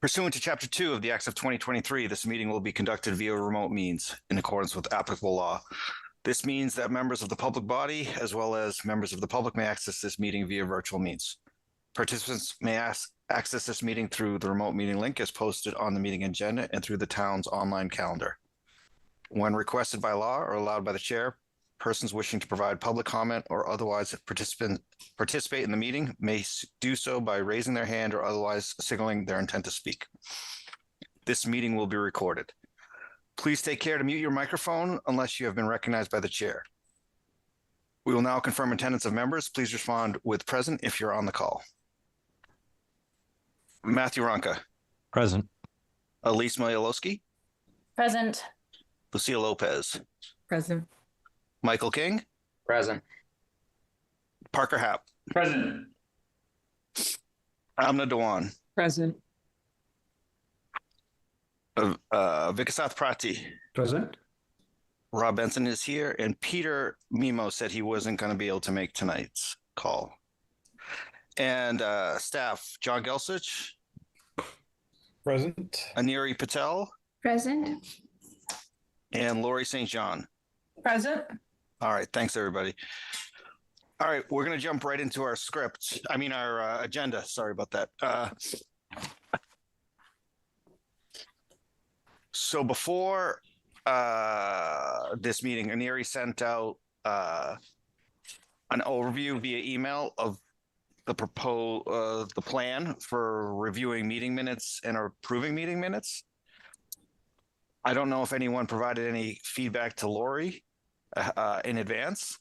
Pursuant to Chapter 2 of the Acts of 2023, this meeting will be conducted via remote means in accordance with applicable law. This means that members of the public body, as well as members of the public, may access this meeting via virtual means. Participants may access this meeting through the remote meeting link as posted on the meeting agenda and through the town's online calendar. When requested by law or allowed by the chair, persons wishing to provide public comment or otherwise participate in the meeting may do so by raising their hand or otherwise signaling their intent to speak. This meeting will be recorded. Please take care to mute your microphone unless you have been recognized by the chair. We will now confirm attendance of members. Please respond with present if you're on the call. Matthew Ronka. Present. Elise Malowski. Present. Lucia Lopez. Present. Michael King. Present. Parker Happ. Present. Amna Dewan. Present. Vikasath Prati. Present. Rob Benson is here, and Peter Mimo said he wasn't going to be able to make tonight's call. And staff, John Gelsich. Present. Aniri Patel. Present. And Lori St. John. Present. All right, thanks everybody. All right, we're going to jump right into our script. Our agenda. Sorry about that. So before this meeting, Aniri sent out an overview via email of the plan for reviewing meeting minutes and approving meeting minutes. I don't know if anyone provided any feedback to Lori in advance,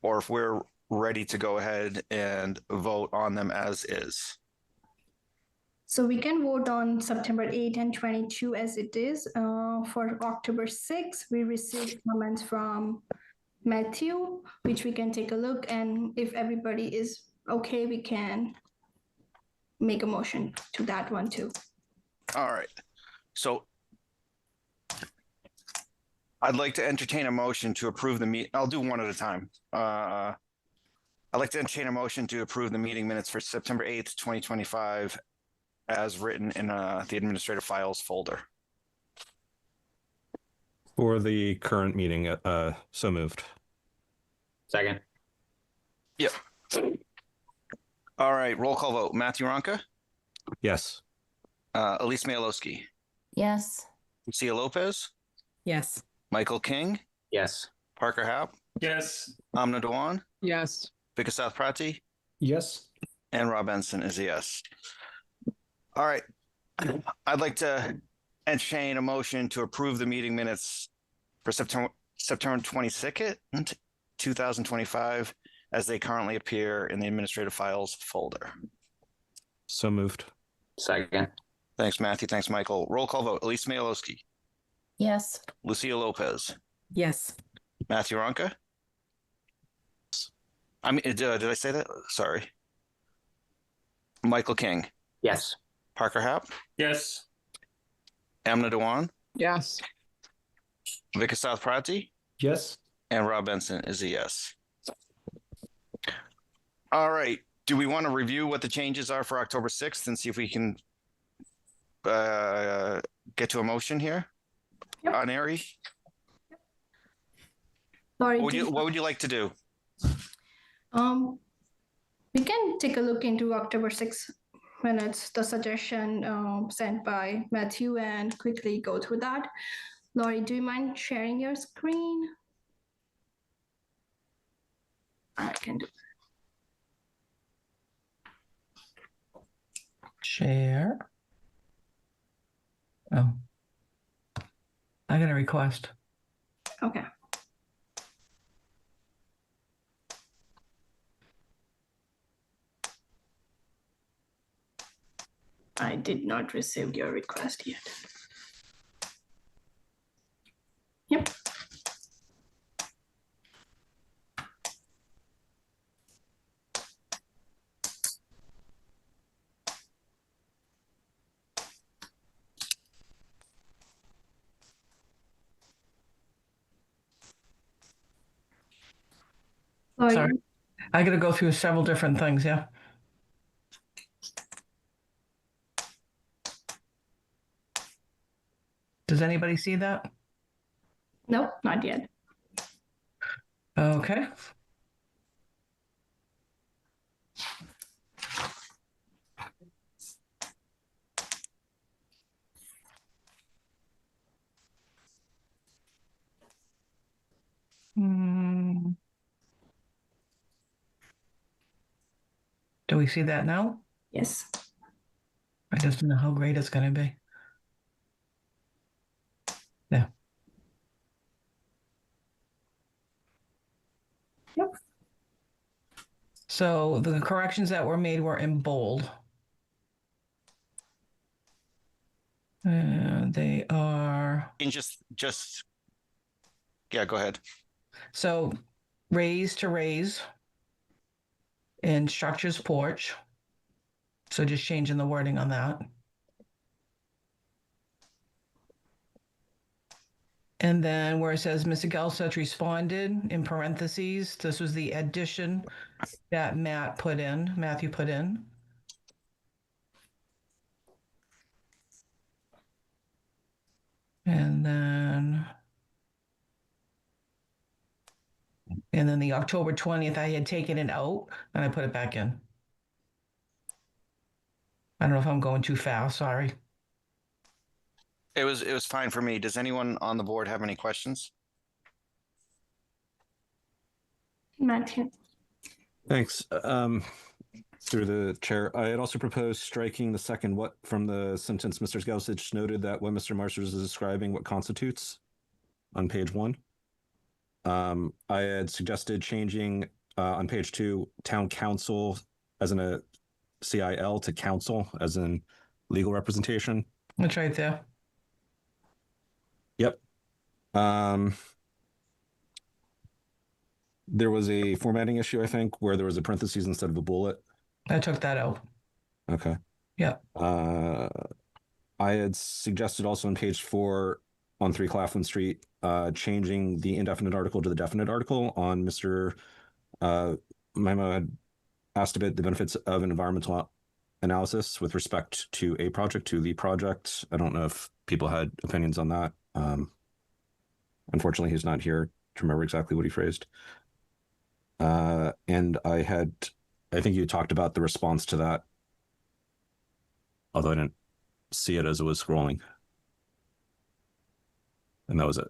or if we're ready to go ahead and vote on them as is. So we can vote on September 8 and 22 as it is. For October 6, we received comments from Matthew, which we can take a look. And if everybody is okay, we can make a motion to that one too. All right. So I'd like to entertain a motion to approve the meet. I'll do one at a time. I'd like to entertain a motion to approve the meeting minutes for September 8th, 2025, as written in the administrative files folder. For the current meeting, so moved. Second. Yep. All right, roll call vote. Matthew Ronka, Yes. Elise Malowski, Yes. Lucia Lopez, Yes. Michael King, Yes. Parker Happ, Yes. Amna Dewan, Yes. Vikasath Prati, Yes. and Rob Benson is a yes. All right. I'd like to entertain a motion to approve the meeting minutes for September 22nd, 2025, as they currently appear in the administrative files folder. So moved. Second. Thanks, Matthew. Thanks, Michael. Roll call vote. Elise Malowski, Yes. Lucia Lopez, Yes. Matthew Ronka. Did I say that? Sorry. Michael King, Yes. Parker Happ, Yes. Amna Dewan, Yes. Vikasath Prati, Yes. and Rob Benson is a yes. All right. Do we want to review what the changes are for October 6th and see if we can get to a motion here? Yep. On Ari? Lori, What would you like to do? we can take a look into October 6 minutes, the suggestion sent by Matthew, and quickly go through that. Lori, do you mind sharing your screen? I can do. Share. Oh. I got a request. Okay. I did not receive your request yet. Yep. Sorry. I got to go through several different things, yeah? Does anybody see that? Nope, not yet. Okay. Hmm. Do we see that now? Yes. I just don't know how great it's going to be. Yeah. Yep. So the corrections that were made were in bold. They are And yeah, go ahead. so raise to raise in structures porch. So just changing the wording on that. And then where it says Mr. Gelsich responded in parentheses, this was the addition that Matthew put in. And then the October 20th, I had taken it out and I put it back in. I don't know if I'm going too fast, sorry. It was fine for me. Does anyone on the board have any questions? Matthew. Thanks. Through the chair, I had also proposed striking the second what from the sentence. Mr. Gelsich noted that what Mr. Marsters is describing what constitutes on page 1. I had suggested changing on page 2 town council as in a CIL to council as in legal representation. It's right there. Yep. There was a formatting issue, I think, where there was a parentheses instead of a bullet. I took that out. Okay. Yeah. I had suggested also on page 4 on 3 Claflin Street, changing the indefinite article to the definite article on Mr. Maima had asked about the benefits of an environmental analysis with respect to a project to the project. I don't know if people had opinions on that. Unfortunately, he's not here to remember exactly what he phrased. And I think you talked about the response to that, although I didn't see it as it was scrolling. And that was it.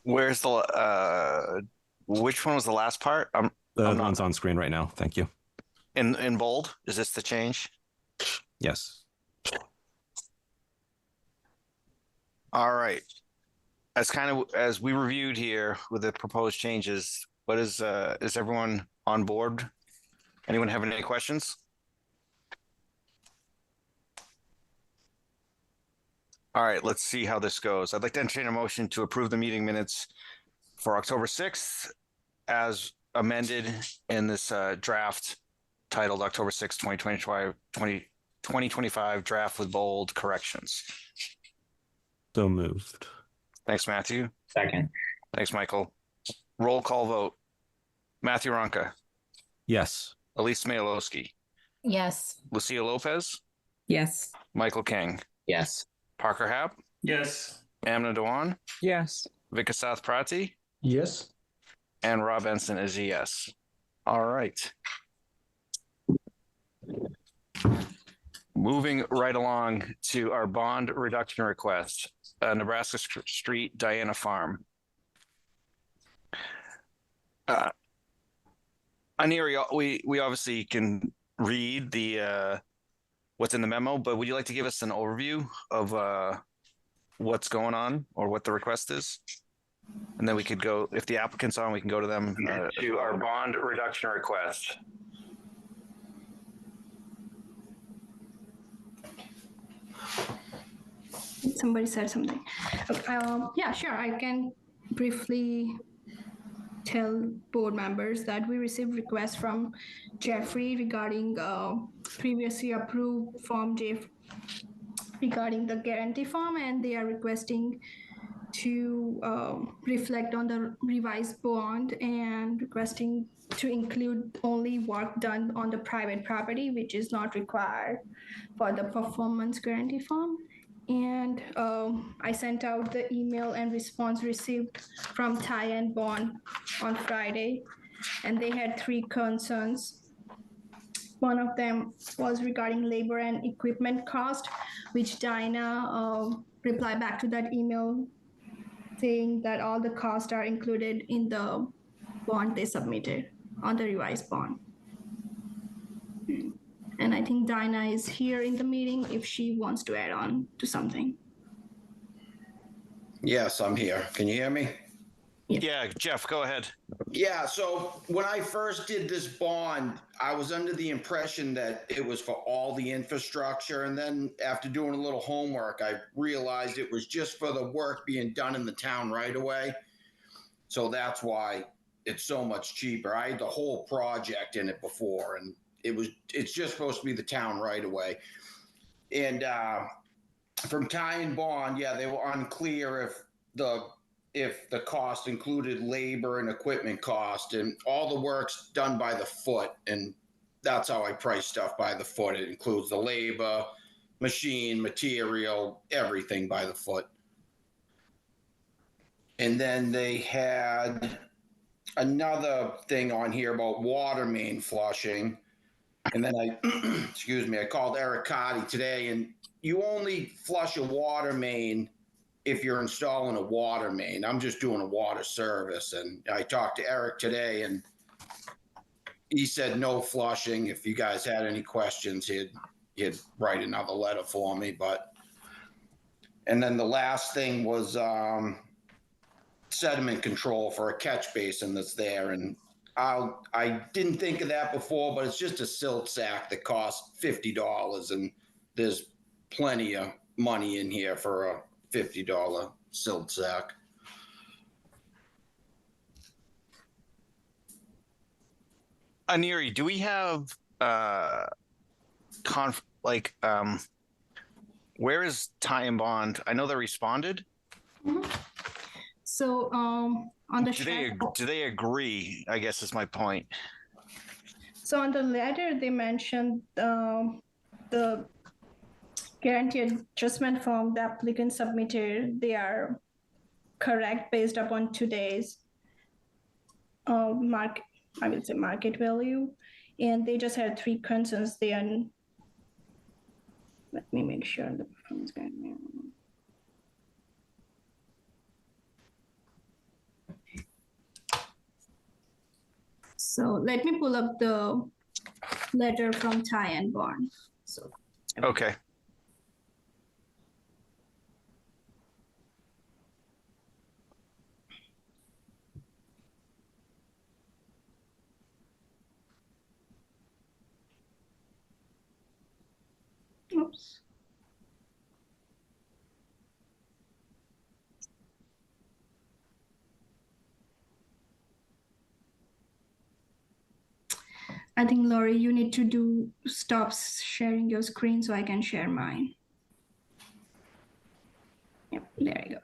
Where's the which one was the last part? I'm The not- one's on screen right now. Thank you. in bold. Is this the change? Yes. All right. As we reviewed here with the proposed changes, what is everyone on board? Anyone having any questions? All right, let's see how this goes. I'd like to entertain a motion to approve the meeting minutes for October 6th as amended in this draft titled October 6th, 2025 draft with bold corrections. So moved. Thanks, Matthew. Second. Thanks, Michael. Roll call vote. Matthew Ronka, Yes. Elise Smayalowski, Yes. Lucia Lopez, Yes. Michael King, Yes. Parker Happ, Yes. Amna Dewan, Yes. Vikasath Prati, Yes. and Rob Ensign is a yes. All right. Moving right along to our bond reduction request, Nebraska Street, Diana Farm. Aniri, we obviously can read the what's in the memo, but would you like to give us an overview of what's going on or what the request is? And then we could go, if the applicant's on, we can go to them to our bond reduction request. Somebody said something. Yeah, sure. I can briefly tell board members that we received requests from Jeffrey regarding previously approved Form J regarding the guarantee form, and they are requesting to reflect on the revised bond and requesting to include only work done on the private property, which is not required for the performance guarantee form. And I sent out the email and response received from Ty and Bond on Friday, and they had 3 concerns. One of them was regarding labor and equipment cost, which Dinah replied back to that email saying that all the costs are included in the bond they submitted on the revised bond. And I think Dinah is here in the meeting if she wants to add on to something. Yes, I'm here. Can you hear me? Yeah, Jeff, go ahead. Yeah, so when I first did this bond, I was under the impression that it was for all the infrastructure. And then after doing a little homework, I realized it was just for the work being done in the town right away. So that's why it's so much cheaper. I had the whole project in it before, and it's just supposed to be the town right away. And from Ty and Bond, yeah, they were unclear if the cost included labor and equipment cost, and all the work's done by the foot. And that's how I price stuff, by the foot. It includes the labor, machine, material, everything by the foot. And then they had another thing on here about water main flushing. And then excuse me, I called Eric Carty today, and you only flush a water main if you're installing a water main. I'm just doing a water service. And I talked to Eric today, and he said no flushing. If you guys had any questions, he'd write another letter for me. And then the last thing was sediment control for a catch basin that's there. And I didn't think of that before, but it's just a silt sack that costs $50, and there's plenty of money in here for a $50 silt sack. Aneri, do we have where is Ty and Bond? I know they responded. So on the Do they agree? I guess is my point. So on the letter, they mentioned the guarantee adjustment form the applicant submitted. They are correct based upon today's market value, and they just had 3 concerns. Let me make sure the performance guarantee. So let me pull up the letter from Ty and Bond. So Okay. oops. I think, Lori, you need to stop sharing your screen so I can share mine. Yep, there you go.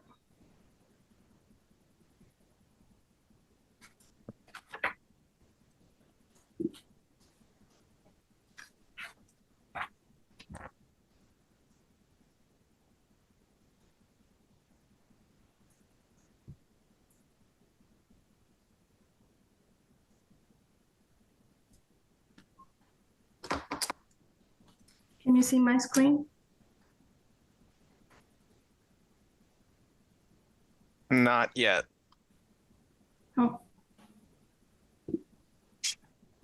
Can you see my screen? Not yet. Oh,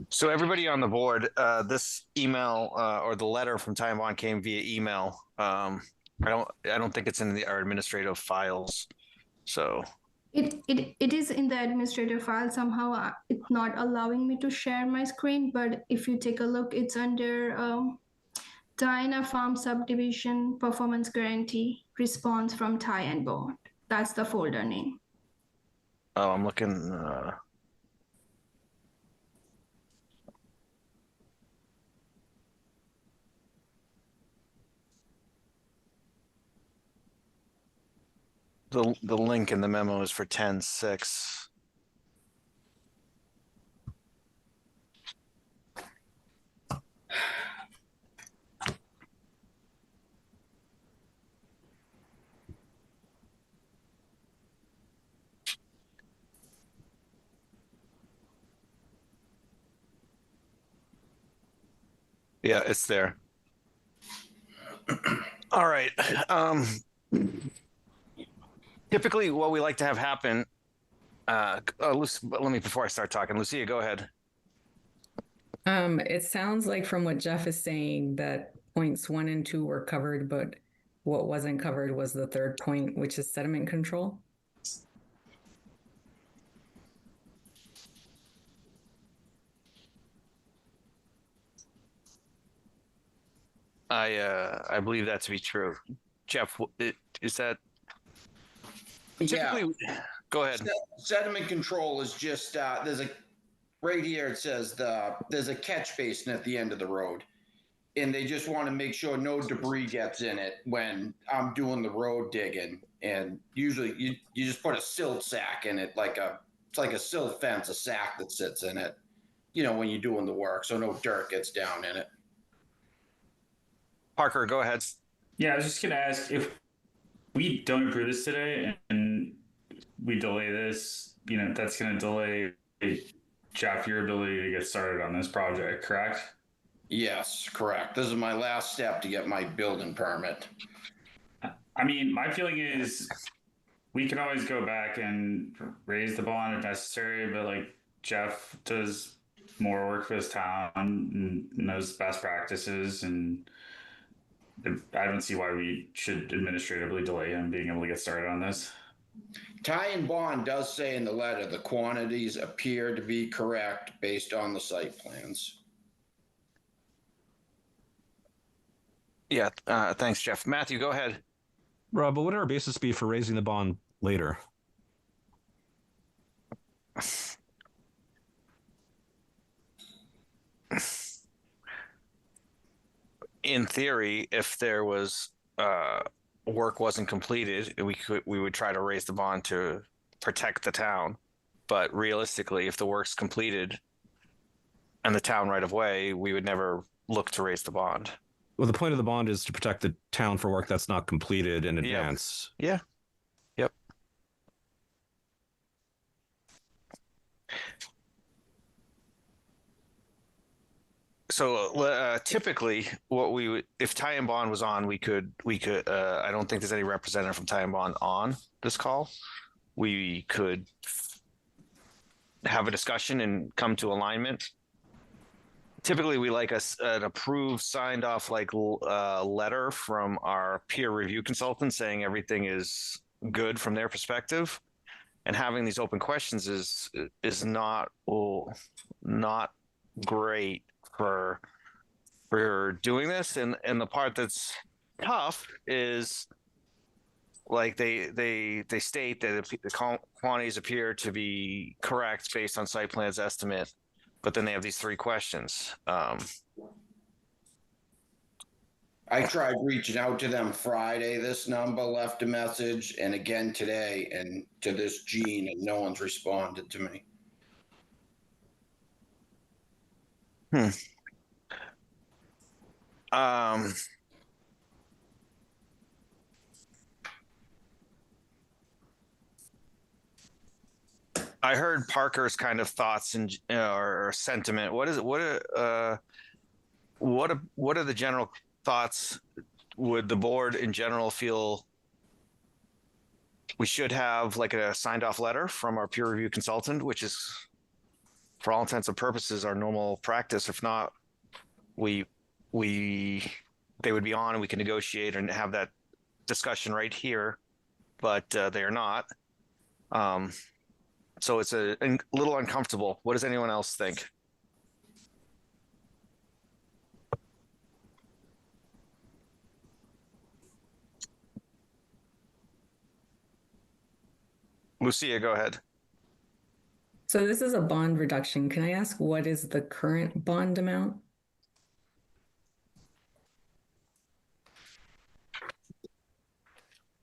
So everybody on the board, this email or the letter from Ty and Bond came via email. I don't think it's in our administrative files. So it is in the administrative file. Somehow it's not allowing me to share my screen, but if you take a look, it's under Diana Farm Subdivision Performance Guarantee Response from Ty and Bond. That's the folder name. oh, I'm looking. the link in the memo is for 10-6. Yeah, it's there. All right. Typically, what we like to have happen. Let me before I start talking. Lucia, go ahead. It sounds like from what Jeff is saying that points 1 and 2 were covered, but what wasn't covered was the third point, which is sediment control. I believe that to be true. Jeff, is that Yeah. typically? Go ahead. Sediment control is just there's a right here. It says there's a catch basin at the end of the road, and they just want to make sure no debris gets in it when I'm doing the road digging. And usually you just put a silt sack in it, it's like a silt fence, a sack that sits in it. You know, when you're doing the work, so no dirt gets down in it. Parker, go ahead. Yeah, I was just going to ask, if we don't approve this today and we delay this, that's going to delay, Jeff, your ability to get started on this project, correct? Yes, correct. This is my last step to get my building permit. I mean, my feeling is we can always go back and raise the bond if necessary, but like Jeff does more work for this town and knows best practices, and I don't see why we should administratively delay him being able to get started on this. Ty and Bond does say in the letter the quantities appear to be correct based on the site plans. Yeah, thanks, Jeff. Matthew, go ahead. Rob, but what would our basis be for raising the bond later? In theory, if there was work wasn't completed, we would try to raise the bond to protect the town. But realistically, if the work's completed and the town right of way, we would never look to raise the bond. Well, the point of the bond is to protect the town for work that's not completed in Yep. advance. Yeah. Yep. So typically, what we would, if Ty and Bond was on, we could. I don't think there's any representative from Ty and Bond on this call. We could have a discussion and come to alignment. Typically, we like an approved, signed off letter from our peer review consultant saying everything is good from their perspective, and having these open questions is not great for doing this. And the part that's tough is like they state that the quantities appear to be correct based on site plans estimate, but then they have these 3 questions. I tried reaching out to them Friday. This number left a message, and again today, and to this Gene, and no one's responded to me. I heard Parker's kind of thoughts and or sentiment. What are the general thoughts? Would the board in general feel we should have like a signed off letter from our peer review consultant, which is for all intents and purposes our normal practice? If not, they would be on and we can negotiate and have that discussion right here, but they are not. So it's a little uncomfortable. What does anyone else think? Lucia, go ahead. So this is a bond reduction. Can I ask what is the current bond amount?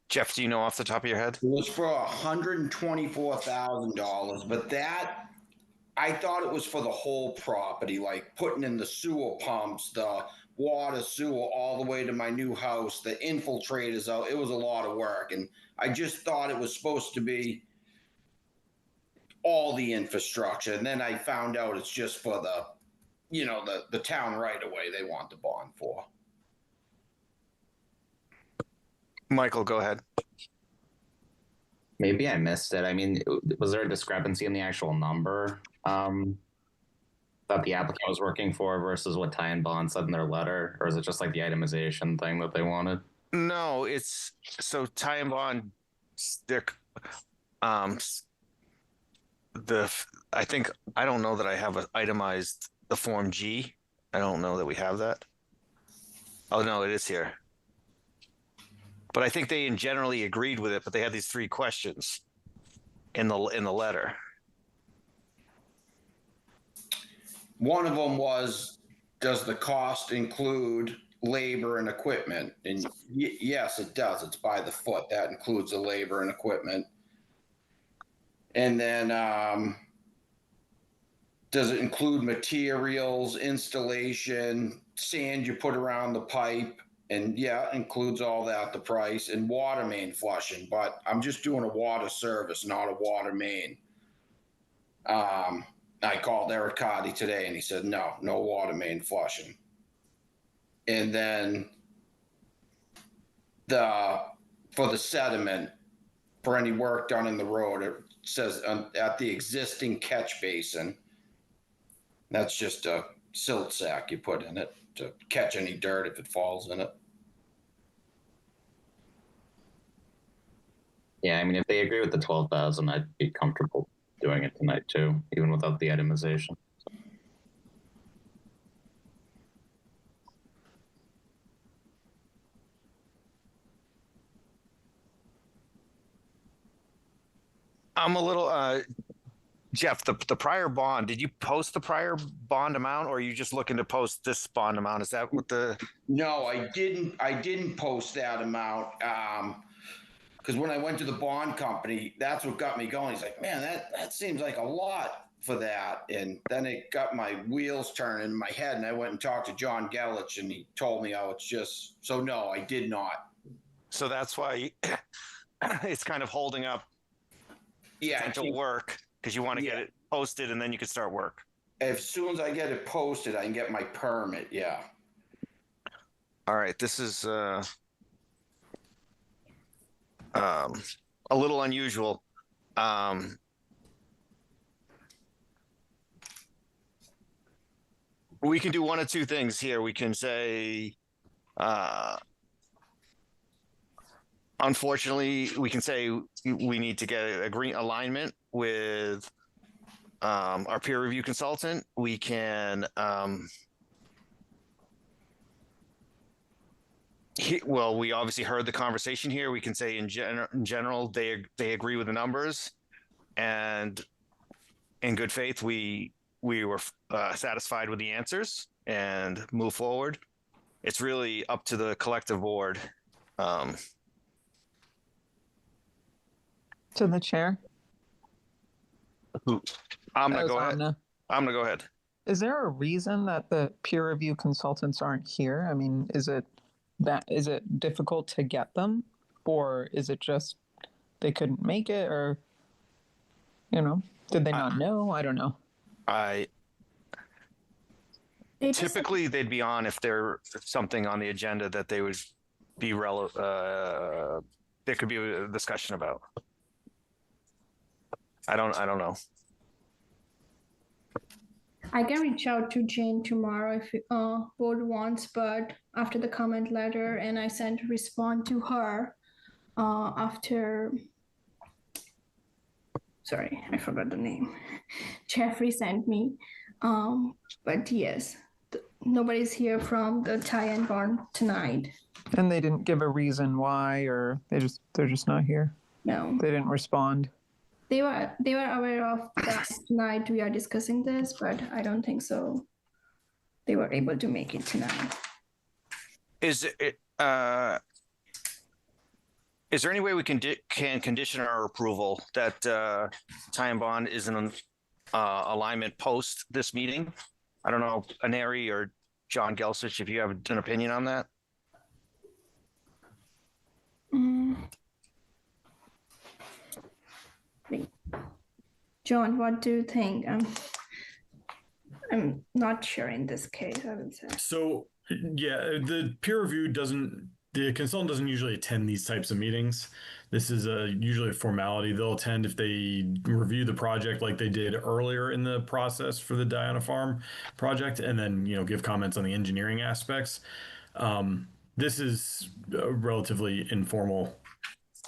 Jeff, do you know off the top of your head? It was for $124,000, but that, I thought it was for the whole property, like putting in the sewer pumps, the water sewer all the way to my new house, the infiltrators out. It was a lot of work. And I just thought it was supposed to be all the infrastructure. And then I found out it's just for the, the town right away they want the bond for. Michael, go ahead. Maybe I missed it. I mean, was there a discrepancy in the actual number that the applicant was working for versus what Ty and Bond said in their letter? Or is it just like the itemization thing that they wanted? No, it's so Ty and Bond. They're I think I don't know that I have itemized the Form G. I don't know that we have that. Oh no, it is here. But I think they generally agreed with it, but they had these 3 questions in the letter. One of them was, does the cost include labor and equipment? And yes, it does. It's by the foot. That includes the labor and equipment. And then does it include materials, installation, sand you put around the pipe? And yeah, it includes all that, the price, and water main flushing. But I'm just doing a water service, not a water main. I called Eric Cardi today and he said, no water main flushing. And then for the sediment, for any work done in the road, it says at the existing catch basin. That's just a silt sack you put in it to catch any dirt if it falls in it. Yeah, I mean, if they agree with the 12,000, I'd be comfortable doing it tonight too, even without the itemization. I'm a little Jeff, the prior bond, did you post the prior bond amount or are you just looking to post this bond amount? Is that what the No, I didn't post that amount. Because when I went to the bond company, that's what got me going. He's like, man, that seems like a lot for that. And then it got my wheels turning in my head. And I went and talked to John Gellich and he told me, oh, it's just, so no, I did not. So that's why it's kind of holding up potential work because you want to get it posted and then you can start work. As soon as I get it posted, I can get my permit. Yeah. All right. This is a little unusual. We can do one of 2 things here. We can say, unfortunately, we can say we need to get a green alignment with our peer review consultant. We can we obviously heard the conversation here. We can say in general they agree with the numbers, and in good faith we were satisfied with the answers and move forward. It's really up to the collective board. To the chair. I'm gonna go ahead. Is there a reason that the peer review consultants aren't here? I mean, is it difficult to get them, or is it just they couldn't make it, or did they not know? I don't know. Typically they'd be on if there's something on the agenda that they would be relevant. There could be a discussion about. I don't know. I can reach out to Jane tomorrow if board wants, but after the comment letter, and I sent a response to her after. Sorry, I forgot the name. Jeffrey sent me, but yes, nobody's here from the Ty and Bond tonight. And they didn't give a reason why, or they're just not here. No, they didn't respond. They were aware of that tonight we are discussing this, but I don't think so. They were able to make it tonight. Is it Is there any way we can condition our approval that Ty and Bond is in alignment post this meeting? I don't know, Aneri or John Gelsich, if you have an opinion on that. John, what do you think? I'm not sure in this case, I would say. So yeah, the peer review the consultant doesn't usually attend these types of meetings. This is usually a formality. They'll attend if they review the project like they did earlier in the process for the Diana Farm project, and then give comments on the engineering aspects. This is a relatively informal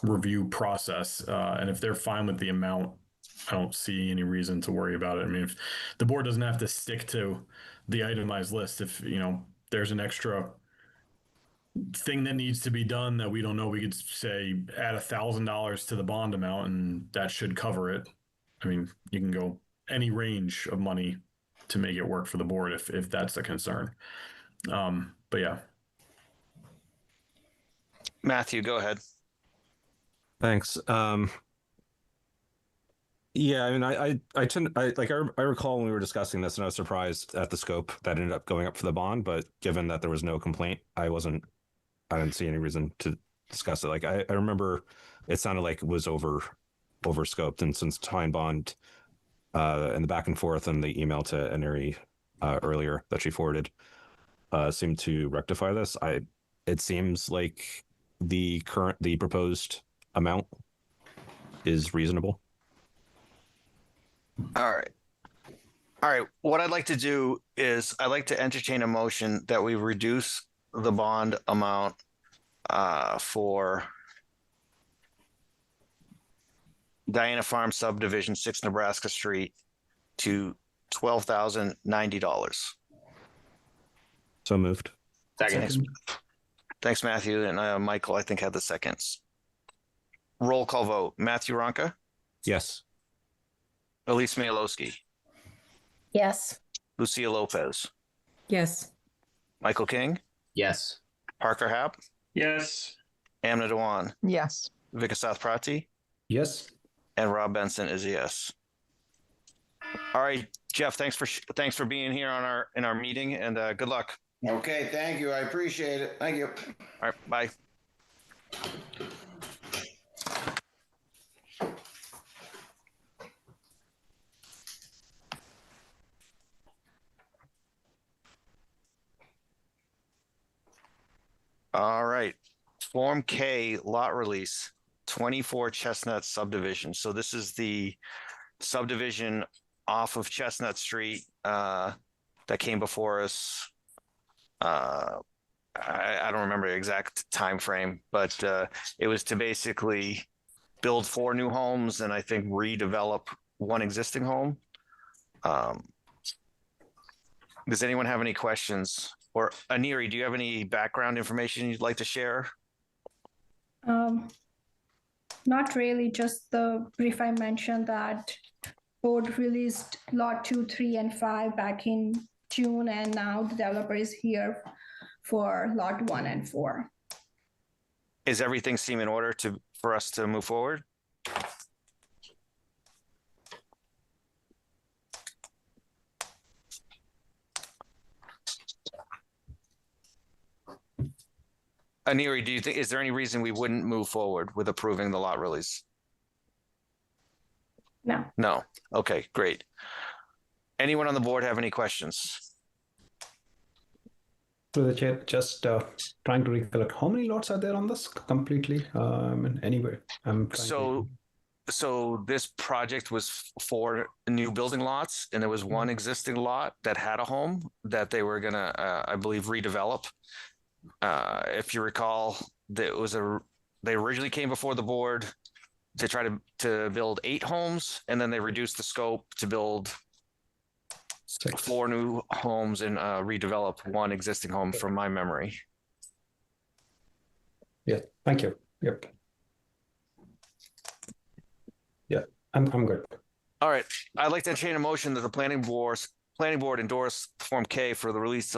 review process, and if they're fine with the amount, I don't see any reason to worry about it. I mean, if the board doesn't have to stick to the itemized list, if there's an extra thing that needs to be done that we don't know, we could say add $1,000 to the bond amount and that should cover it. I mean, you can go any range of money to make it work for the board if that's the concern. But yeah. Matthew, go ahead. Thanks. Yeah, I mean, I recall when we were discussing this, and I was surprised at the scope that ended up going up for the bond. But given that there was no complaint, I didn't see any reason to discuss it. Like I remember, it sounded like it was over scoped, and since Ty and Bond, and the back and forth and the email to Aneri earlier that she forwarded, seemed to rectify this. It seems like the proposed amount is reasonable. All right. What I'd like to do is I'd like to entertain a motion that we reduce the bond amount for Diana Farm subdivision, 6 Nebraska Street, to $12,090. So moved. Second. Thanks, Matthew. And Michael, I think, had the seconds. Roll call vote. Matthew Ronka, Yes. Elise Malowski, Yes. Lucia Lopez, Yes. Michael King, Yes. Parker Happ, Yes. Amna Dewan, Yes. Vikasath Prati, Yes. and Rob Benson is a yes. All right, Jeff, thanks for being here in our meeting, and good luck. Okay, thank you. I appreciate it. Thank you. All right, bye. All right. Form K lot release, 24 Chestnut subdivision. So this is the subdivision off of Chestnut Street that came before us. I don't remember the exact time frame, but it was to basically build 4 new homes and I think redevelop one existing home. Does anyone have any questions? Or Aneri, do you have any background information you'd like to share? Not really, just the brief I mentioned that board released lot 2, 3, and 5 back in June, and now the developer is here for lot 1 and 4. Is everything seem in order for us to move forward? Aneri, do you think, is there any reason we wouldn't move forward with approving the lot release? No. No. Okay, great. Anyone on the board have any questions? Through the chair, just trying to recollect how many lots are there on this completely. Anyway, So this project was 4 new building lots, and there was one existing lot that had a home that they were gonna, I believe, redevelop. If you recall, they originally came before the board to try to build 8 homes, and then they reduced the scope to build 4 new homes and redevelop one existing home, from my memory. Yeah, thank you. Yep. Yeah, I'm good. All right, I'd like to entertain a motion that the planning board endorse Form K for the release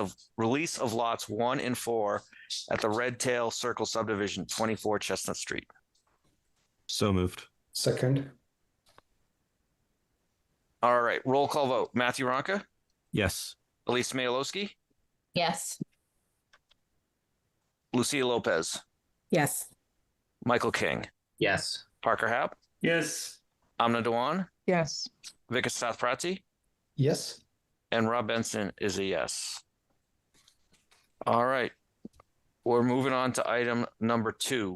of lots 1 and 4 at the Red Tail Circle subdivision, 24 Chestnut Street. So moved. Second. All right, roll call vote. Matthew Ronka, Yes. Elise Mayalowski, Yes. Lucia Lopez, Yes. Michael King, Yes. Parker Hap, Yes. Amna Dewan, Yes. Vikas Sathprati, Yes. and Rob Benson is a yes. All right. We're moving on to item number 2.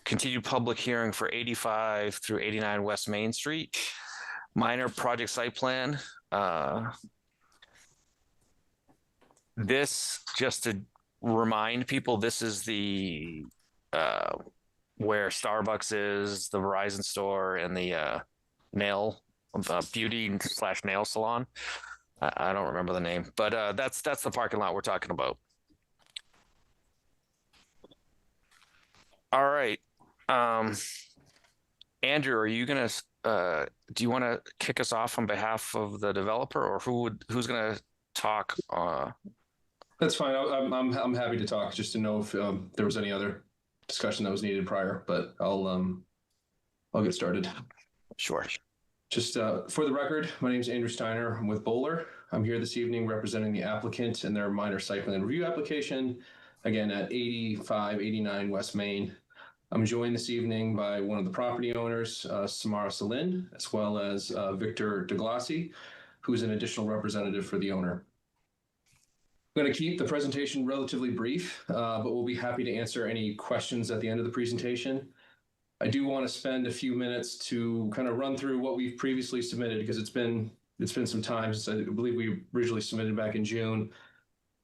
Continued public hearing for 85 through 89 West Main Street. Minor project site plan. This, just to remind people, this is the where Starbucks is, the Verizon store, and the nail beauty / nail salon. I don't remember the name, but that's the parking lot we're talking about. All right. Andrew, are you gonna do you want to kick us off on behalf of the developer, or who's gonna talk? That's fine. I'm happy to talk, just to know if there was any other discussion that was needed prior, but I'll get started. Sure. Just for the record, my name is Andrew Steiner. I'm with Bowler. I'm here this evening representing the applicant and their minor site plan review application, again at 8589 West Main. I'm joined this evening by one of the property owners, Samara Salin, as well as Victor DeGlassi, who's an additional representative for the owner. I'm going to keep the presentation relatively brief, but we'll be happy to answer any questions at the end of the presentation. I do want to spend a few minutes to kind of run through what we've previously submitted, because it's been some time since I believe we originally submitted back in June,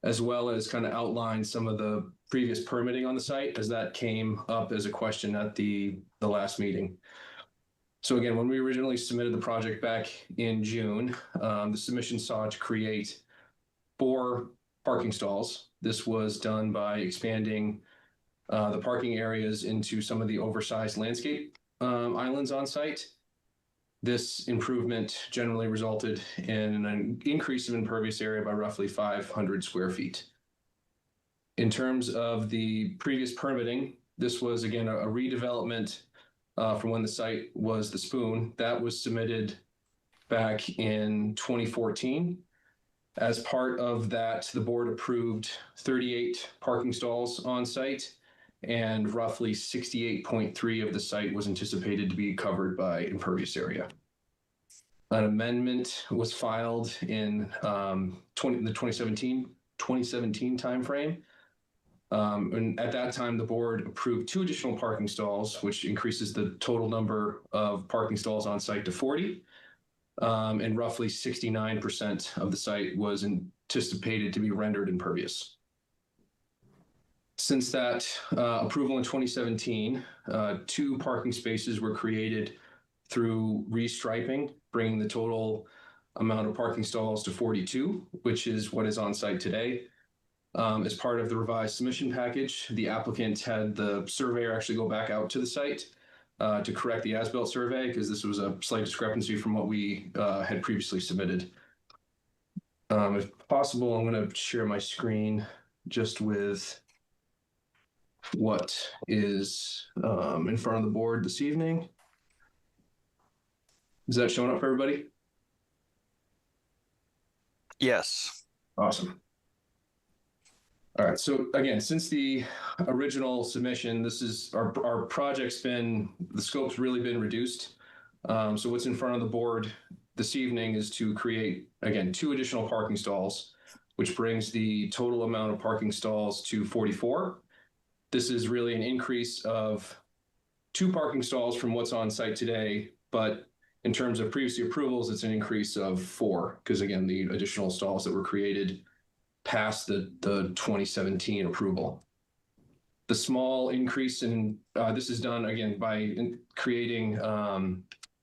as well as kind of outline some of the previous permitting on the site, as that came up as a question at the last meeting. So again, when we originally submitted the project back in June, the submission sought to create 4 parking stalls. This was done by expanding the parking areas into some of the oversized landscape islands on site. This improvement generally resulted in an increase of impervious area by roughly 500 square feet. In terms of the previous permitting, this was again a redevelopment from when the site was the Spoon. That was submitted back in 2014. As part of that, the board approved 38 parking stalls on site, and roughly 68.3 of the site was anticipated to be covered by impervious area. An amendment was filed in the 2017 timeframe. And at that time, the board approved 2 additional parking stalls, which increases the total number of parking stalls on site to 40. And roughly 69% of the site was anticipated to be rendered impervious. Since that approval in 2017, 2 parking spaces were created through restriping, bringing the total amount of parking stalls to 42, which is what is on site today. As part of the revised submission package, the applicant had the surveyor actually go back out to the site to correct the as-built survey, because this was a slight discrepancy from what we had previously submitted. If possible, I'm going to share my screen just with what is in front of the board this evening. Is that showing up for everybody? Yes. Awesome. All right. So again, since the original submission, this is our project's been, the scope's really been reduced. So what's in front of the board this evening is to create, again, 2 additional parking stalls, which brings the total amount of parking stalls to 44. This is really an increase of 2 parking stalls from what's on site today, but in terms of previous approvals, it's an increase of 4, because again, the additional stalls that were created past the 2017 approval. The small increase in, this is done again by creating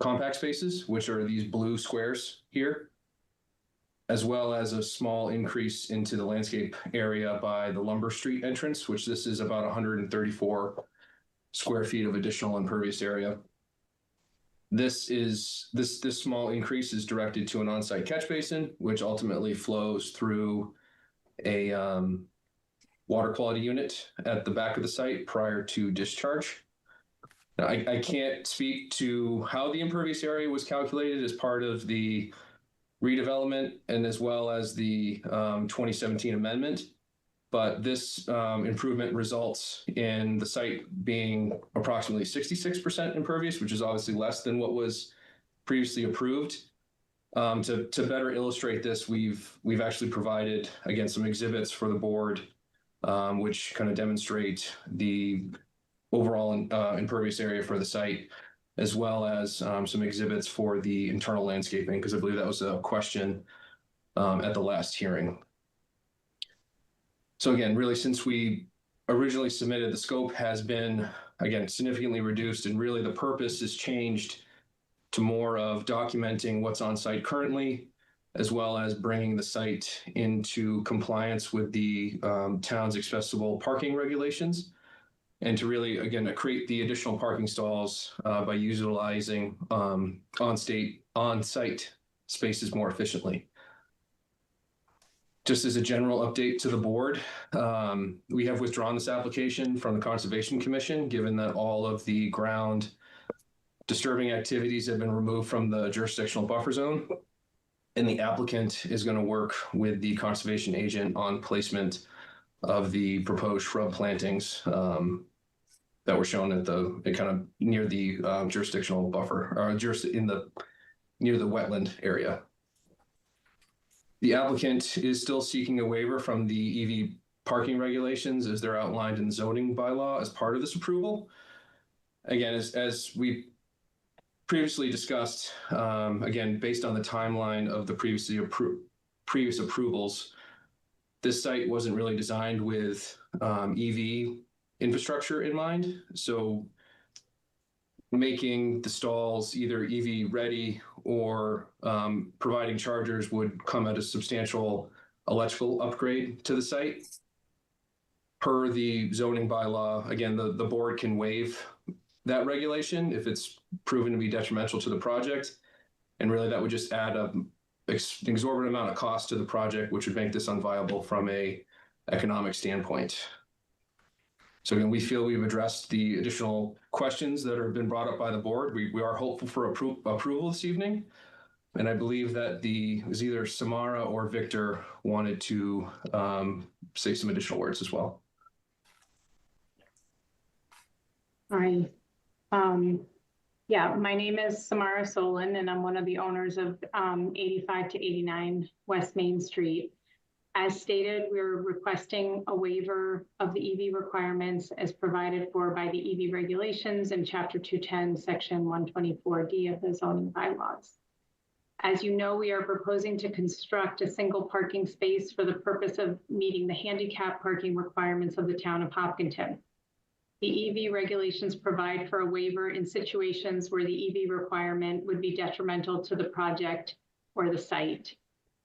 compact spaces, which are these blue squares here, as well as a small increase into the landscape area by the Lumber Street entrance, which this is about 134 square feet of additional impervious area. This small increase is directed to an on-site catch basin, which ultimately flows through a water quality unit at the back of the site prior to discharge. Now, I can't speak to how the impervious area was calculated as part of the redevelopment and as well as the 2017 amendment, but this improvement results in the site being approximately 66% impervious, which is obviously less than what was previously approved. To better illustrate this, we've actually provided, again, some exhibits for the board, which kind of demonstrate the overall impervious area for the site, as well as some exhibits for the internal landscaping, because I believe that was a question at the last hearing. So again, really, since we originally submitted, the scope has been, again, significantly reduced, and really the purpose has changed to more of documenting what's on site currently, as well as bringing the site into compliance with the town's accessible parking regulations, and to really, again, create the additional parking stalls by utilizing on-site spaces more efficiently. Just as a general update to the board, we have withdrawn this application from the Conservation Commission, given that all of the ground disturbing activities have been removed from the jurisdictional buffer zone, and the applicant is going to work with the conservation agent on placement of the proposed shrub plantings that were shown at the kind of near the jurisdictional buffer, or near the wetland area. The applicant is still seeking a waiver from the EV parking regulations as they're outlined in the zoning bylaw as part of this approval. Again, as we previously discussed, again, based on the timeline of the previous approvals, this site wasn't really designed with EV infrastructure in mind. So making the stalls either EV ready or providing chargers would come at a substantial electrical upgrade to the site. Per the zoning bylaw, again, the board can waive that regulation if it's proven to be detrimental to the project. And really that would just add an exorbitant amount of cost to the project, which would make this unviable from an economic standpoint. So again, we feel we've addressed the additional questions that have been brought up by the board. We are hopeful for approval this evening. And I believe that it was either Samara or Victor wanted to say some additional words as well. Hi. Yeah, my name is Samara Solon, and I'm one of the owners of 85 to 89 West Main Street. As stated, we're requesting a waiver of the EV requirements as provided for by the EV regulations in Chapter 210, Section 124D of the zoning bylaws. As you know, we are proposing to construct a single parking space for the purpose of meeting the handicap parking requirements of the town of Hopkinton. The EV regulations provide for a waiver in situations where the EV requirement would be detrimental to the project or the site.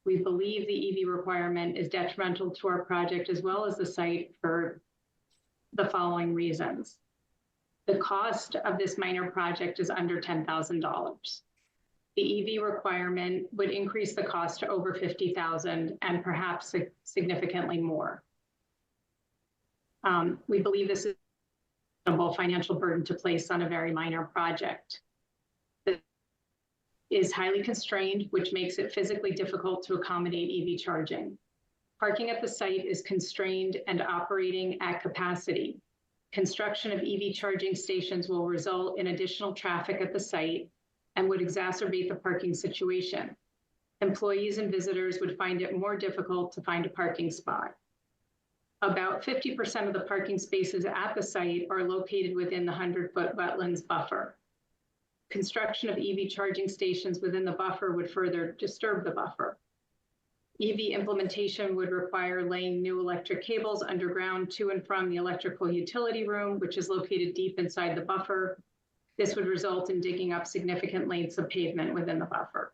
We believe the EV requirement is detrimental to our project as well as the site for the following reasons. The cost of this minor project is under $10,000. The EV requirement would increase the cost to over $50,000 and perhaps significantly more. We believe this is a reasonable financial burden to place on a very minor project. It is highly constrained, which makes it physically difficult to accommodate EV charging. Parking at the site is constrained and operating at capacity. Construction of EV charging stations will result in additional traffic at the site and would exacerbate the parking situation. Employees and visitors would find it more difficult to find a parking spot. About 50% of the parking spaces at the site are located within the 100-foot wetlands buffer. Construction of EV charging stations within the buffer would further disturb the buffer. EV implementation would require laying new electric cables underground to and from the electrical utility room, which is located deep inside the buffer. This would result in digging up significant lengths of pavement within the buffer.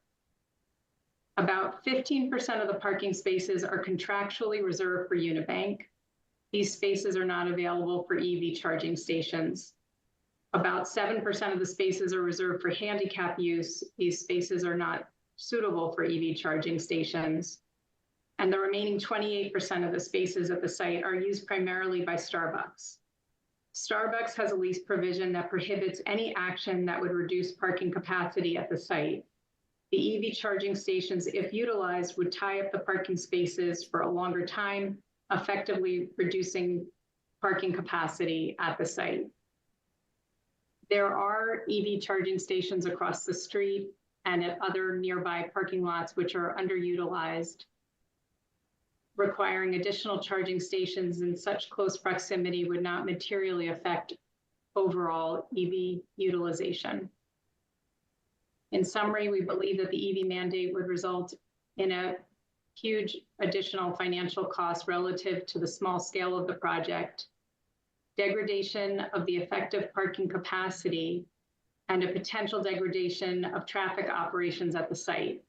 About 15% of the parking spaces are contractually reserved for Unibank. These spaces are not available for EV charging stations. About 7% of the spaces are reserved for handicap use. These spaces are not suitable for EV charging stations. And the remaining 28% of the spaces at the site are used primarily by Starbucks. Starbucks has a lease provision that prohibits any action that would reduce parking capacity at the site. The EV charging stations, if utilized, would tie up the parking spaces for a longer time, effectively reducing parking capacity at the site. There are EV charging stations across the street and at other nearby parking lots which are underutilized. Requiring additional charging stations in such close proximity would not materially affect overall EV utilization. In summary, we believe that the EV mandate would result in a huge additional financial cost relative to the small scale of the project, degradation of the effective parking capacity, and a potential degradation of traffic operations at the site.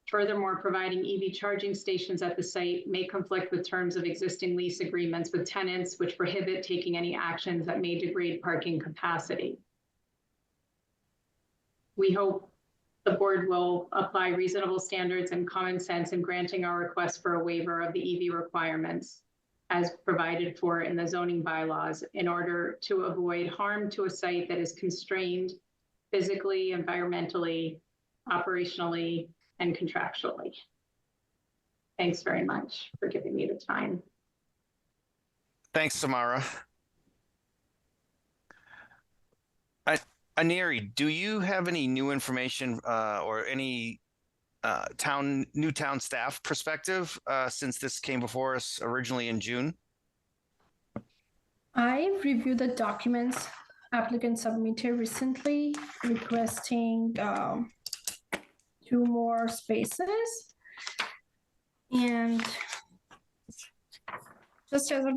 Furthermore, providing EV charging stations at the site may conflict with terms of existing lease agreements with tenants, which prohibit taking any actions that may degrade parking capacity. We hope the board will apply reasonable standards and common sense in granting our request for a waiver of the EV requirements as provided for in the zoning bylaws in order to avoid harm to a site that is constrained physically, environmentally, operationally, and contractually. Thanks very much for giving me the time. Thanks, Samara. Aneri, do you have any new information or any new town staff perspective since this came before us originally in June? I reviewed the documents applicant submitted recently requesting 2 more spaces. And just as a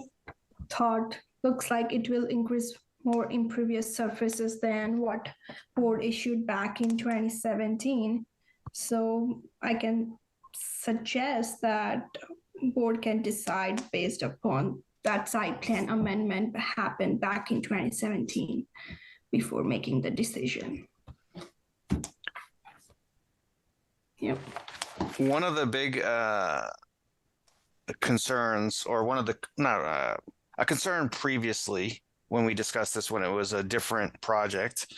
thought, looks like it will increase more impervious surfaces than what board issued back in 2017. So I can suggest that board can decide based upon that site plan amendment happened back in 2017 before making the decision. Yep. One of the big concerns, or one of the, a concern previously when we discussed this when it was a different project,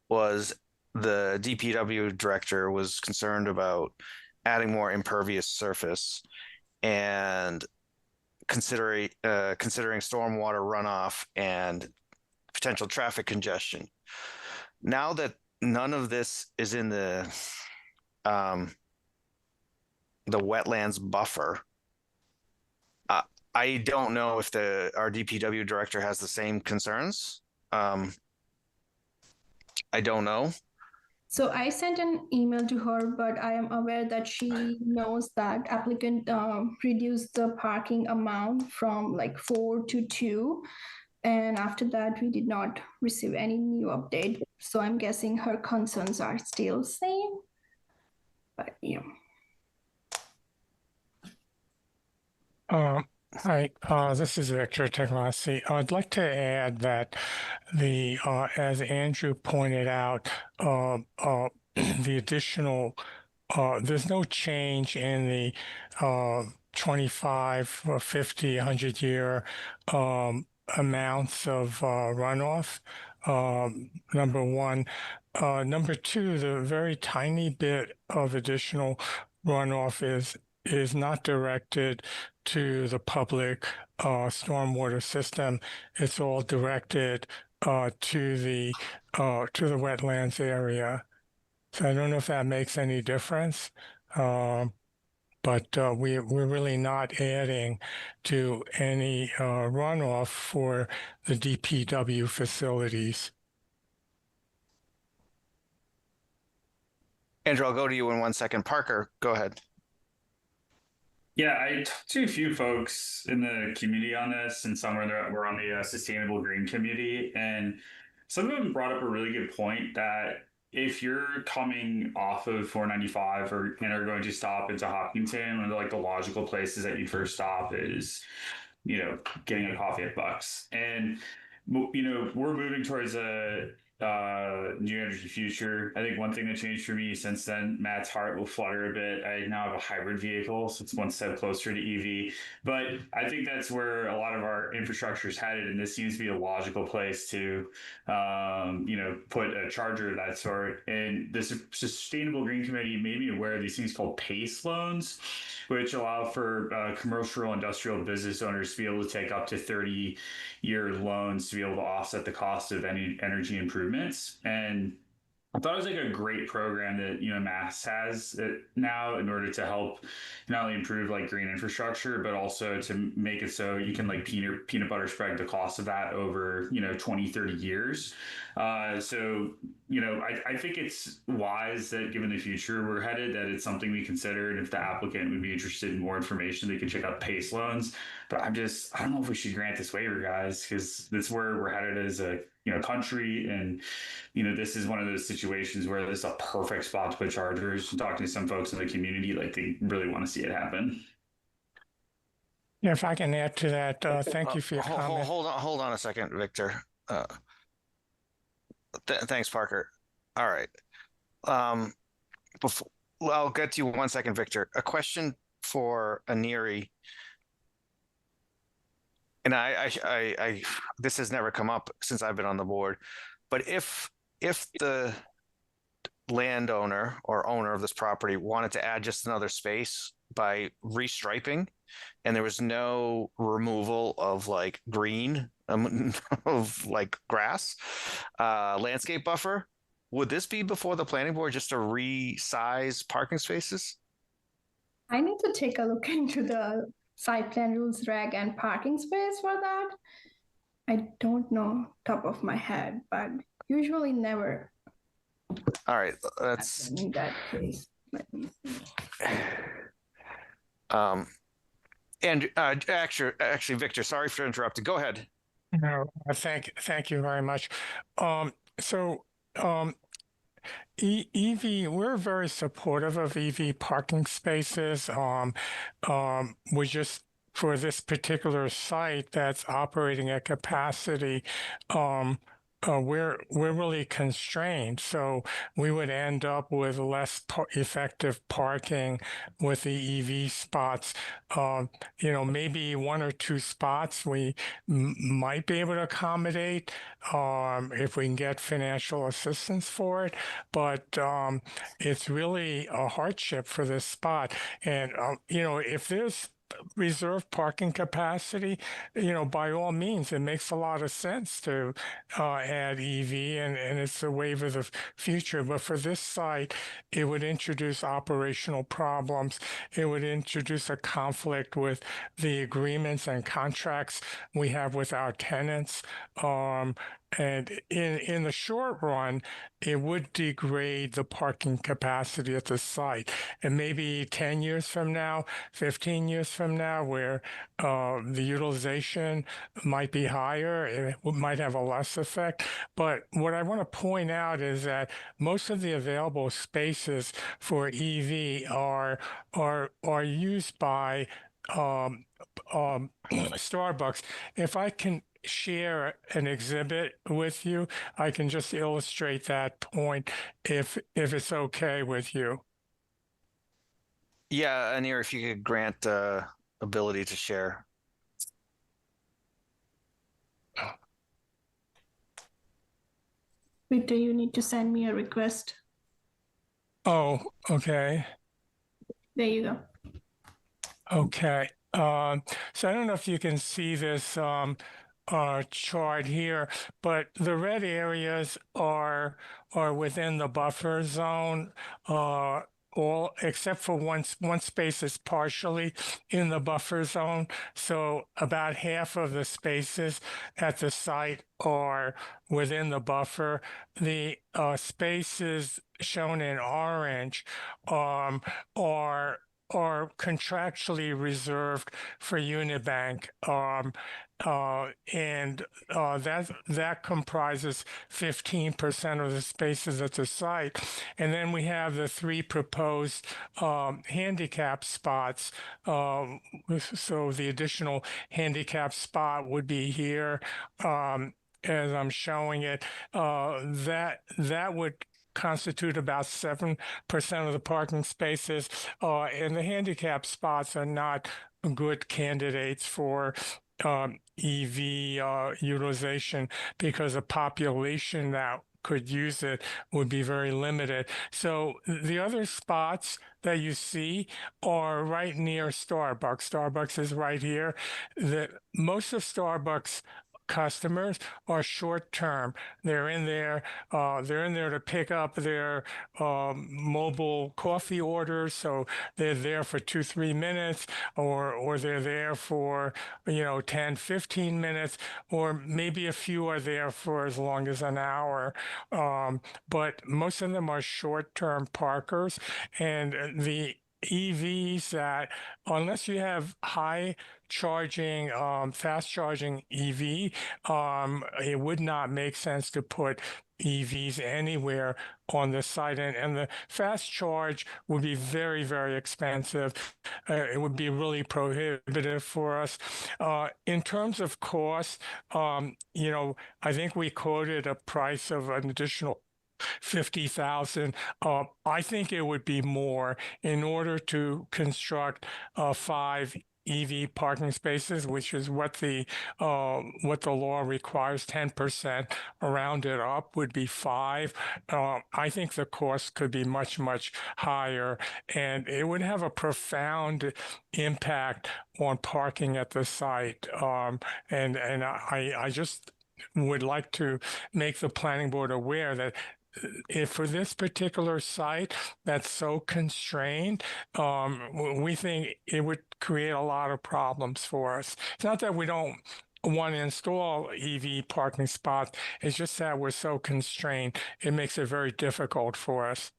was the DPW director was concerned about adding more impervious surface and considering stormwater runoff and potential traffic congestion. Now that none of this is in the wetlands buffer, I don't know if our DPW director has the same concerns. I don't know. So I sent an email to her, but I am aware that she knows that applicant reduced the parking amount from like 4 to 2. And after that, we did not receive any new update. So I'm guessing her concerns are still same. But yeah. Hi, this is Victor Teglasi. I'd like to add that as Andrew pointed out, the additional, there's no change in the 25 or 50, 100-year amounts of runoff, number one. Number two, the very tiny bit of additional runoff is not directed to the public stormwater system. It's all directed to the wetlands area. So I don't know if that makes any difference, but we're really not adding to any runoff for the DPW facilities. Andrew, I'll go to you in 1 second. Parker, go ahead. Yeah, I talked to a few folks in the community on this, and some were on the Sustainable Green Committee, and some of them brought up a really good point that if you're coming off of 495 and are going to stop into Hopkinton, one of like the logical places that you first stop is, getting a coffee at Bucks. And, we're moving towards a New Energy Future. I think one thing that changed for me since then, Matt's heart will flutter a bit. I now have a hybrid vehicle, so it's one step closer to EV. But I think that's where a lot of our infrastructure is headed, and this seems to be a logical place to, put a charger of that sort. And the Sustainable Green Committee made me aware of these things called PACE loans, which allow for commercial industrial business owners to be able to take up to 30-year loans to be able to offset the cost of any energy improvements. And I thought it was like a great program that Mass has now in order to help not only improve like green infrastructure, but also to make it so you can like peanut butter spread the cost of that over 20, 30 years. I think it's wise that given the future we're headed, that it's something we consider. And if the applicant would be interested in more information, they could check out PACE loans. But I don't know if we should grant this waiver, guys, because that's where we're headed as a country. And this is one of those situations where this is a perfect spot to put chargers. Talking to some folks in the community, like they really want to see it happen. Yeah, if I can add to that, thank you for your comment. Hold on a second, Victor. Thanks, Parker. All right. I'll get to you 1 second, Victor. A question for Aneri. And I this has never come up since I've been on the board, but if the landowner or owner of this property wanted to add just another space by restriping, and there was no removal of like green of like grass, landscape buffer, would this be before the planning board just to resize parking spaces? I need to take a look into the site plan rules reg and parking space for that. I don't know top of my head, but usually never. All right, that's in that case. Let me see. And actually, Victor, sorry for interrupting. Go ahead. No, thank you very much. EV, we're very supportive of EV parking spaces. We just, for this particular site that's operating at capacity, we're really constrained. So we would end up with less effective parking with the EV spots. Maybe 1 or 2 spots we might be able to accommodate if we can get financial assistance for it. But it's really a hardship for this spot. And, if there's reserve parking capacity, by all means, it makes a lot of sense to add EV, and it's a wave of the future. But for this site, it would introduce operational problems. It would introduce a conflict with the agreements and contracts we have with our tenants. And in the short run, it would degrade the parking capacity at the site. And maybe 10 years from now, 15 years from now, where the utilization might be higher, it might have a less effect. But what I want to point out is that most of the available spaces for EV are used by Starbucks. If I can share an exhibit with you, I can just illustrate that point if it's okay with you. Yeah, Anir, if you could grant ability to share. Victor, you need to send me a request. Oh, okay. There you go. Okay. So I don't know if you can see this chart here, but the red areas are within the buffer zone. All except for one space is partially in the buffer zone. So about half of the spaces at the site are within the buffer. The spaces shown in orange are contractually reserved for Unibank. And that comprises 15% of the spaces at the site. And then we have the 3 proposed handicap spots. So the additional handicap spot would be here. as I'm showing it, that would constitute about 7% of the parking spaces, and the handicap spots are not good candidates for EV utilization because the population that could use it would be very limited. So the other spots that you see are right near Starbucks. Starbucks is right here. Most of Starbucks customers are short term. They're in there to pick up their mobile coffee orders, so they're there for 2-3 minutes, or they're there for 10-15 minutes, or maybe a few are there for as long as an hour. But most of them are short term parkers, and the EVs that, unless you have high charging, fast charging EV, it would not make sense to put EVs anywhere on the site. And the fast charge would be very, very expensive. It would be really prohibitive for us. In terms of cost, I think we quoted a price of an additional 50,000. I think it would be more in order to construct 5 EV parking spaces, which is what the law requires. 10% rounded up would be 5. I think the cost could be much, much higher, and it would have a profound impact on parking at the site. And I just would like to make the planning board aware that if for this particular site that's so constrained, we think it would create a lot of problems for us. It's not that we don't want to install EV parking spots, it's just that we're so constrained, it makes it very difficult for us.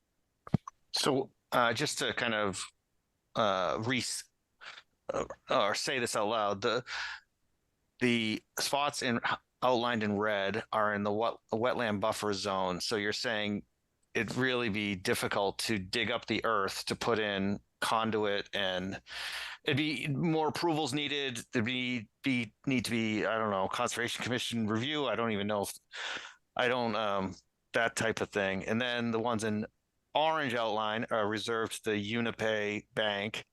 So just to kind of or say this out loud, the spots outlined in red are in the wetland buffer zone. So you're saying it'd really be difficult to dig up the earth to put in conduit, and it'd be more approvals needed. There'd need to be, I don't know, Conservation Commission review. I don't even know that type of thing. And then the ones in orange outline are reserved to the Unipay Bank,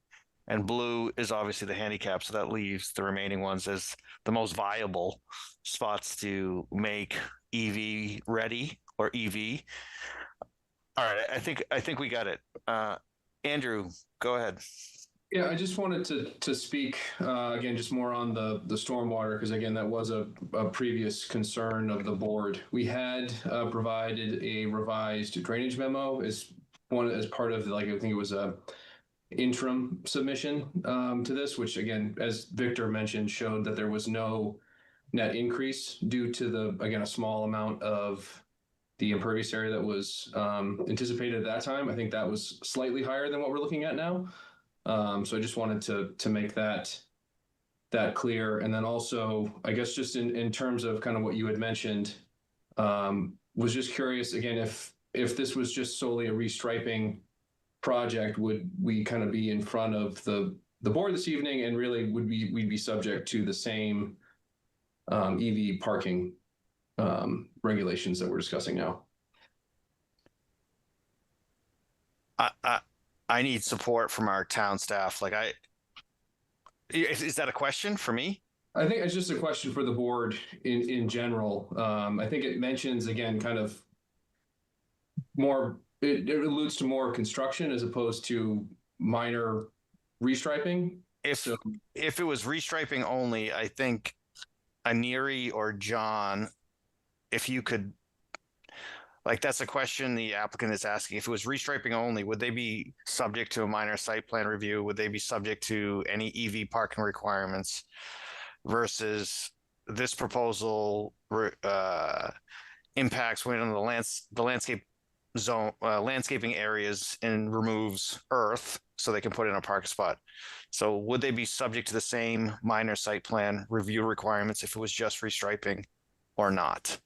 and blue is obviously the handicap. So that leaves the remaining ones as the most viable spots to make EV ready, or EV. All right, I think we got it. Andrew, go ahead. Yeah, I just wanted to speak again, just more on the stormwater, because again, that was a previous concern of the board. We had provided a revised drainage memo as part of, I think it was a interim submission to this, which again, as Victor mentioned, showed that there was no net increase due to a small amount of the impervious area that was anticipated at that time. I think that was slightly higher than what we're looking at now. So I just wanted to make that clear. And then also, I guess just in terms of kind of what you had mentioned, was just curious again, if this was just solely a restriping project, would we kind of be in front of the board this evening, and really we'd be subject to the same EV parking regulations that we're discussing now? I need support from our town staff. Is that a question for me? I think it's just a question for the board in general. I think it mentions, again, kind of more, it alludes to more construction as opposed to minor restriping. If it was restriping only, I think Aneri or John, if you could, that's a question the applicant is asking. If it was restriping only, would they be subject to a minor site plan review? Would they be subject to any EV parking requirements? Versus this proposal impacts one of the landscape zone, landscaping areas, and removes earth so they can put in a parking spot. So would they be subject to the same minor site plan review requirements if it was just restriping or not?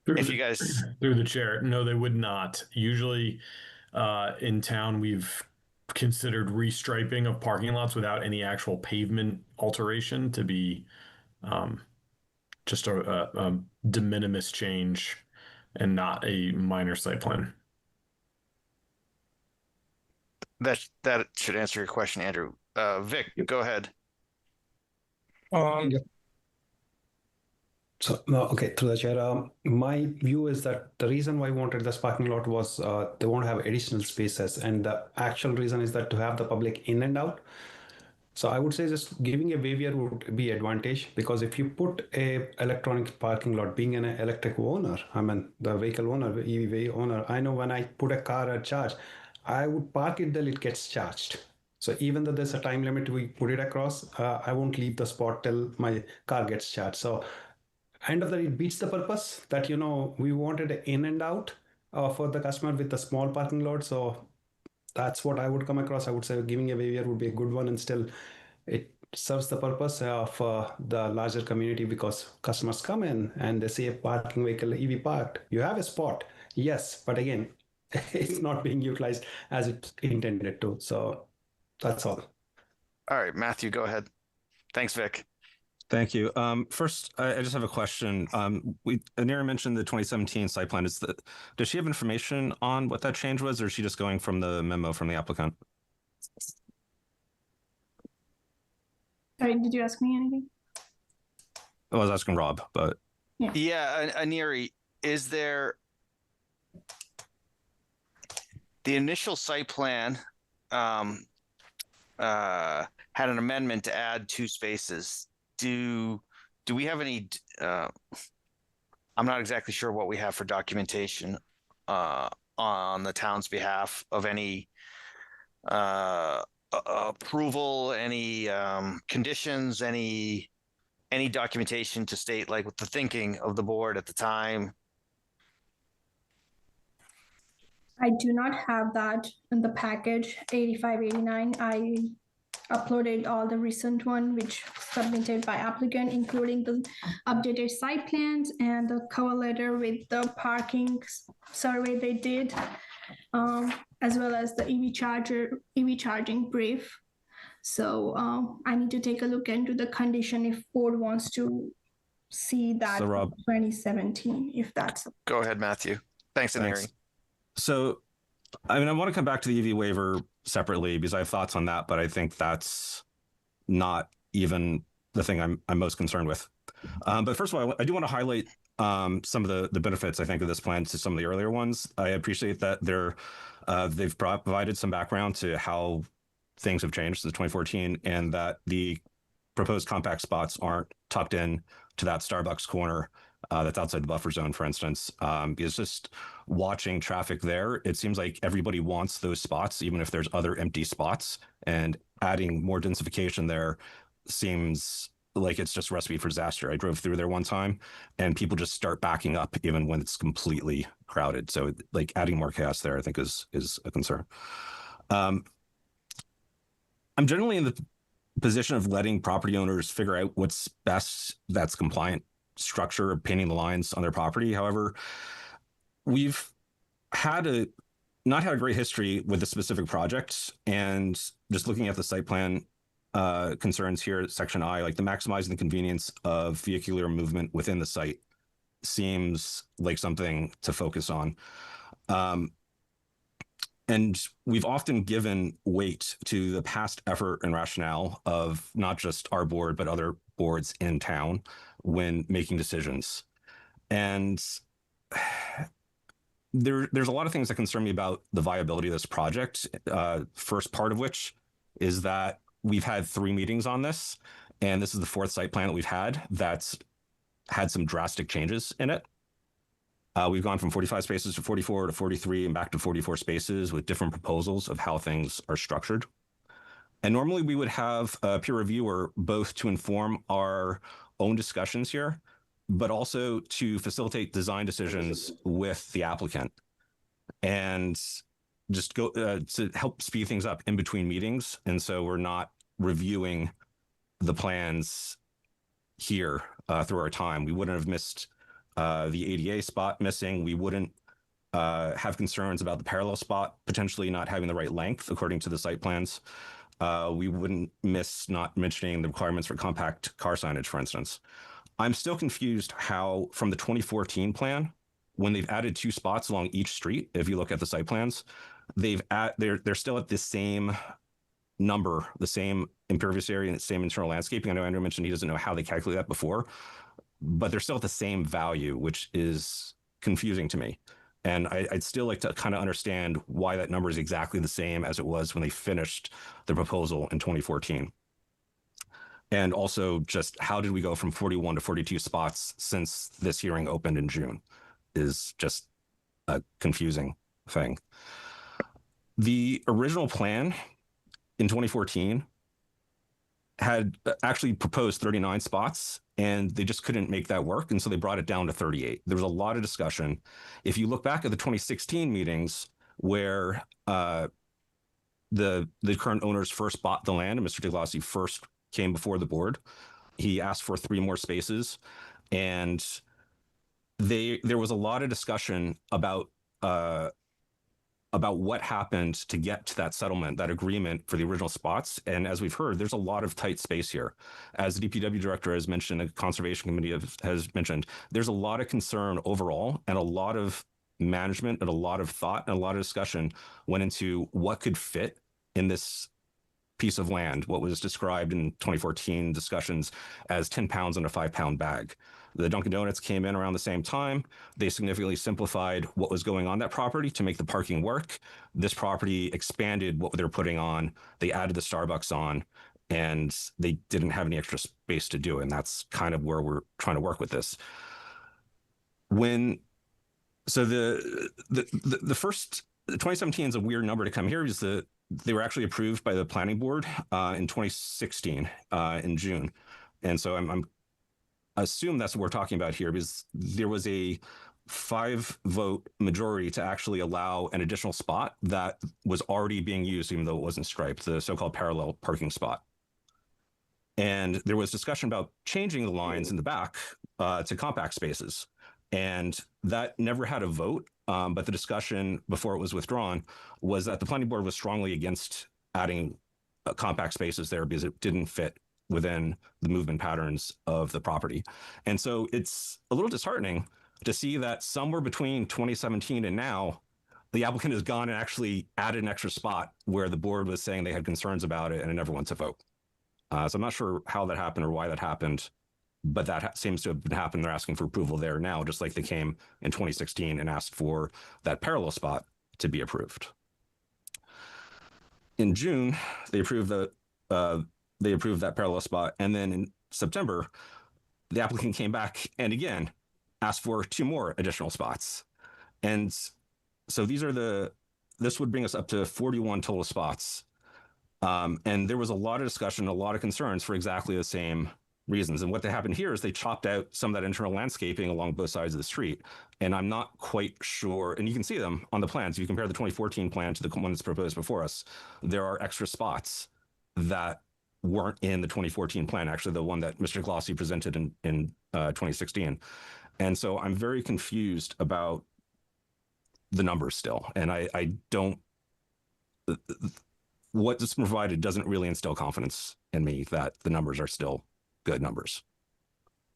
Through the chair, no, they would not. Usually in town, we've considered restriping of parking lots without any actual pavement alteration to be just a de minimis change and not a minor site plan. That should answer your question, Andrew. Vic, go ahead. So, no, okay, through the chair, my view is that the reason why I wanted this parking lot was they want to have additional spaces, and the actual reason is that to have the public in and out. So I would say just giving a waiver would be advantage, because if you put a electronic parking lot, being an electric owner, I mean the vehicle owner, EV owner, I know when I put a car at charge, I would park it till it gets charged. So even though there's a time limit, we put it across, I won't leave the spot till my car gets charged. So end of the day, it beats the purpose that, you know, we wanted an in and out for the customer with a small parking lot. So that's what I would come across. I would say giving a waiver would be a good one, and still it serves the purpose of the larger community, because customers come in and they see a parking vehicle EV parked. You have a spot, yes, but again, it's not being utilized as it's intended to. So that's all. All right, Matthew, go ahead. Thanks, Vic. Thank you. First, I just have a question. Anira mentioned the 2017 site plan. Does she have information on what that change was, or is she just going from the memo from the applicant? Sorry, did you ask me anything? I was asking Rob, but yeah, Aniri, is there the initial site plan had an amendment to add 2 spaces? Do we have any? I'm not exactly sure what we have for documentation on the town's behalf of any approval, any conditions, any documentation to state like what the thinking of the board at the time. I do not have that in the package 8589. I uploaded all the recent one which submitted by applicant, including the updated site plans and the cover letter with the parking survey they did, as well as the EV charging brief. So I need to take a look into the condition if board wants to see that. So, Rob, 2017, if that's go ahead, Matthew. Thanks, Aniri. So, I mean, I want to come back to the EV waiver separately because I have thoughts on that, but I think that's not even the thing I'm most concerned with. But first of all, I do want to highlight some of the benefits, I think, of this plan to some of the earlier ones. I appreciate that they've provided some background to how things have changed since 2014, and that the proposed compact spots aren't tucked in to that Starbucks corner that's outside the buffer zone, for instance. Because just watching traffic there, it seems like everybody wants those spots, even if there's other empty spots, and adding more densification there seems like it's just a recipe for disaster. I drove through there one time and people just start backing up even when it's completely crowded. So like adding more chaos there, I think is a concern. I'm generally in the position of letting property owners figure out what's best that's compliant structure of painting the lines on their property. However, we've not had a great history with the specific projects, and just looking at the site plan concerns here at section I, like the maximizing the convenience of vehicular movement within the site seems like something to focus on. And we've often given weight to the past effort and rationale of not just our board, but other boards in town when making decisions. And there's a lot of things that concern me about the viability of this project. First part of which is that we've had 3 meetings on this, and this is the 4th site plan that we've had that's had some drastic changes in it. We've gone from 45 spaces to 44 to 43 and back to 44 spaces with different proposals of how things are structured. And normally we would have a peer reviewer both to inform our own discussions here, but also to facilitate design decisions with the applicant and just go to help speed things up in between meetings. And so we're not reviewing the plans here through our time. We wouldn't have missed the ADA spot missing. We wouldn't have concerns about the parallel spot potentially not having the right length according to the site plans. We wouldn't miss not mentioning the requirements for compact car signage, for instance. I'm still confused how from the 2014 plan, when they've added 2 spots along each street, if you look at the site plans, they're still at the same number, the same impervious area and the same internal landscaping. I know Andrew mentioned he doesn't know how they calculate that before, but they're still at the same value, which is confusing to me. And I'd still like to kind of understand why that number is exactly the same as it was when they finished the proposal in 2014. And also just how did we go from 41 to 42 spots since this hearing opened in June is just a confusing thing. The original plan in 2014 had actually proposed 39 spots and they just couldn't make that work. And so they brought it down to 38. There was a lot of discussion. If you look back at the 2016 meetings where the current owners first bought the land and Mr. DeGlossi first came before the board, he asked for 3 more spaces. And there was a lot of discussion about what happened to get to that settlement, that agreement for the original spots. And as we've heard, there's a lot of tight space here. As the DPW director has mentioned, the Conservation Committee has mentioned, there's a lot of concern overall and a lot of management and a lot of thought and a lot of discussion went into what could fit in this piece of land, what was described in 2014 discussions as 10 pounds in a 5-pound bag. The Dunkin' Donuts came in around the same time. They significantly simplified what was going on that property to make the parking work. This property expanded what they're putting on. They added the Starbucks on, and they didn't have any extra space to do it. And that's kind of where we're trying to work with this. So the first 2017 is a weird number to come here because they were actually approved by the planning board in 2016 in June. And so I'm assume that's what we're talking about here because there was a 5-vote majority to actually allow an additional spot that was already being used, even though it wasn't striped, the so-called parallel parking spot. And there was discussion about changing the lines in the back to compact spaces. And that never had a vote. But the discussion before it was withdrawn was that the planning board was strongly against adding compact spaces there because it didn't fit within the movement patterns of the property. And so it's a little disheartening to see that somewhere between 2017 and now, the applicant has gone and actually added an extra spot where the board was saying they had concerns about it and it never went to vote. So I'm not sure how that happened or why that happened, but that seems to have been happening. They're asking for approval there now, just like they came in 2016 and asked for that parallel spot to be approved. In June, they approved that parallel spot. And then in September, the applicant came back and again asked for 2 more additional spots. And so this would bring us up to 41 total spots. And there was a lot of discussion, a lot of concerns for exactly the same reasons. And what happened here is they chopped out some of that internal landscaping along both sides of the street. And I'm not quite sure, and you can see them on the plans. If you compare the 2014 plan to the one that's proposed before us, there are extra spots that weren't in the 2014 plan, actually the one that Mr. Glossy presented in 2016. And so I'm very confused about the numbers still. And I don't, what's provided doesn't really instill confidence in me that the numbers are still good numbers.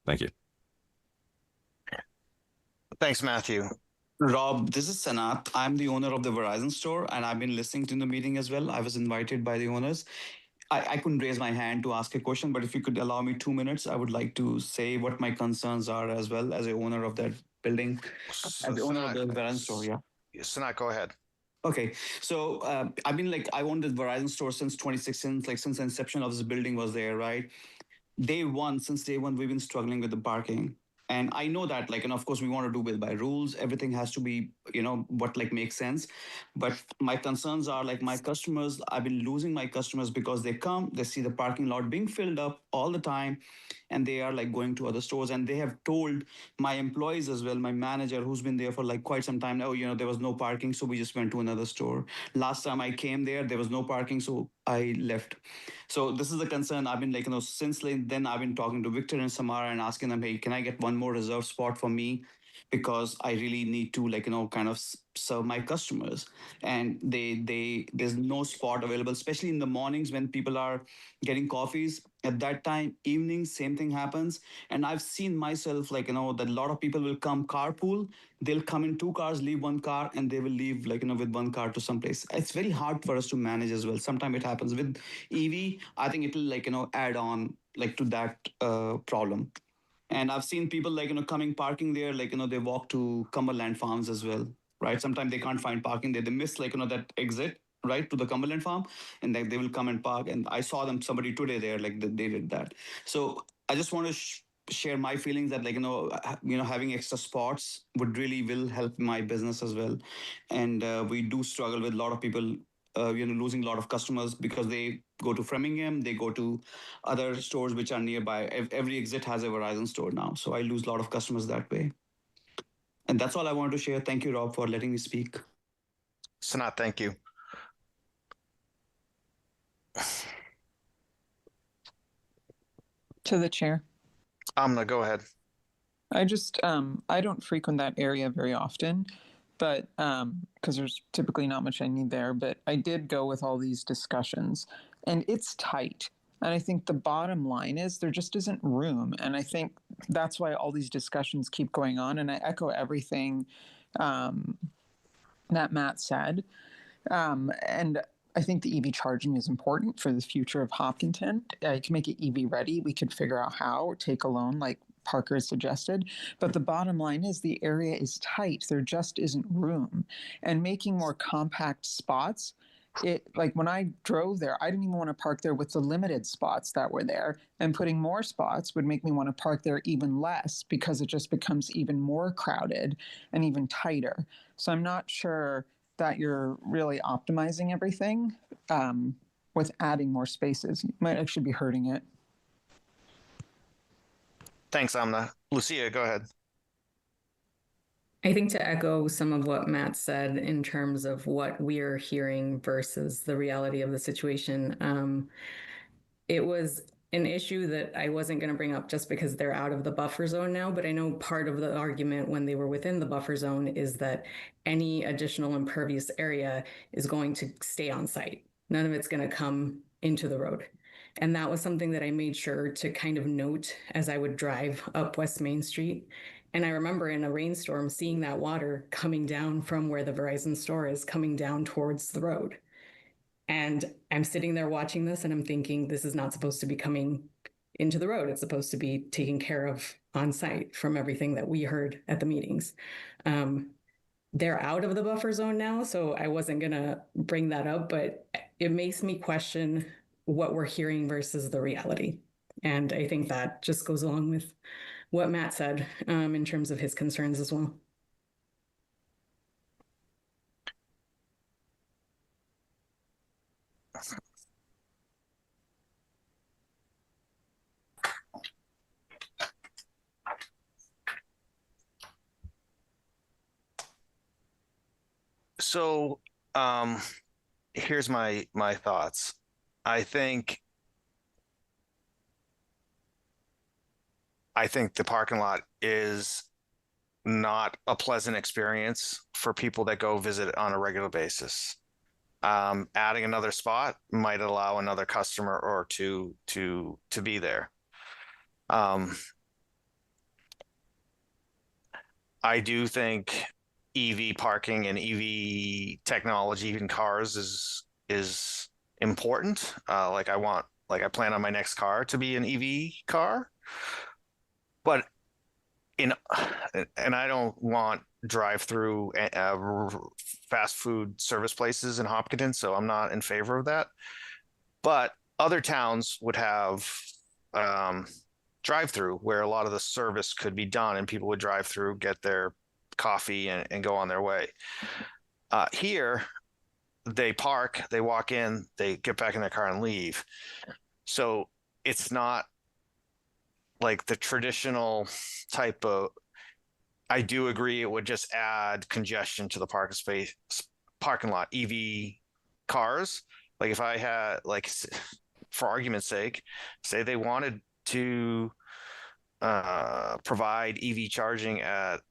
Thank you. Thanks, Matthew. Rob, this is Sanath. I'm the owner of the Verizon store, and I've been listening to the meeting as well. I was invited by the owners. I couldn't raise my hand to ask a question, but if you could allow me 2 minutes, I would like to say what my concerns are as well as a owner of that building, as the owner of the Verizon store. Yeah. Sanath, go ahead. Okay, so I owned the Verizon store since 2016, like since the inception of this building was there, right? Since day one, we've been struggling with the parking. And I know that, of course, we want to do it by rules. Everything has to be, what makes sense. But my concerns are my customers, I've been losing my customers because they come, they see the parking lot being filled up all the time, and they are going to other stores. And they have told my employees as well, my manager who's been there for quite some time now, there was no parking, so we just went to another store. Last time I came there was no parking, so I left. So this is the concern. I've been since then I've been talking to Victor and Samara and asking them, hey, can I get one more reserved spot for me? because I really need to kind of serve my customers. And there's no spot available, especially in the mornings when people are getting coffees. At that time, evenings, same thing happens. And I've seen myself that a lot of people will come carpool. They'll come in 2 cars, leave 1 car, and they will leave with 1 car to someplace. It's very hard for us to manage as well. Sometimes it happens with EV. I think it will add on to that problem. And I've seen people coming parking there, they walk to Cumberland Farms as well, right? Sometimes they can't find parking there. They miss that exit, right, to the Cumberland Farm, and they will come and park. And I saw somebody today there, they did that. So I just want to share my feelings that having extra spots will help my business as well. And we do struggle with a lot of people losing a lot of customers because they go to Framingham, they go to other stores which are nearby. Every exit has a Verizon store now, so I lose a lot of customers that way. And that's all I wanted to share. Thank you, Rob, for letting me speak. Sanat, thank you. To the chair. Amna, go ahead. I just I don't frequent that area very often, but because there's typically not much I need there. But I did go with all these discussions, and it's tight. And I think the bottom line is there just isn't room. And I think that's why all these discussions keep going on. And I echo everything that Matt said. And I think the EV charging is important for the future of Hopkinton. To make it EV ready, we could figure out how, or take a loan like Parker has suggested. But the bottom line is the area is tight. There just isn't room. And making more compact spots, when I drove there, I didn't even want to park there with the limited spots that were there. And putting more spots would make me want to park there even less because it just becomes even more crowded and even tighter. So I'm not sure that you're really optimizing everything with adding more spaces. You might actually be hurting it. Thanks, Amna. Lucia, go ahead. I think to echo some of what Matt said in terms of what we're hearing versus the reality of the situation, it was an issue that I wasn't going to bring up just because they're out of the buffer zone now, but I know part of the argument when they were within the buffer zone is that any additional impervious area is going to stay on site. None of it's going to come into the road. And that was something that I made sure to kind of note as I would drive up West Main Street. And I remember in a rainstorm seeing that water coming down from where the Verizon store is, coming down towards the road. And I'm sitting there watching this and I'm thinking, this is not supposed to be coming into the road. It's supposed to be taken care of on site from everything that we heard at the meetings. They're out of the buffer zone now, so I wasn't going to bring that up, but it makes me question what we're hearing versus the reality. And I think that just goes along with what Matt said in terms of his concerns as well. So here's my thoughts. I think the parking lot is not a pleasant experience for people that go visit on a regular basis. Adding another spot might allow another customer or two to be there. I do think EV parking and EV technology in cars is important. I plan on my next car to be an EV car, but and I don't want drive-through fast food service places in Hopkinton, so I'm not in favor of that. But other towns would have drive-through where a lot of the service could be done and people would drive through, get their coffee and go on their way. Here, they park, they walk in, they get back in their car and leave. So it's not like the traditional type of, I do agree it would just add congestion to the parking lot. EV cars, like if I had, like, for argument's sake, say they wanted to provide EV charging at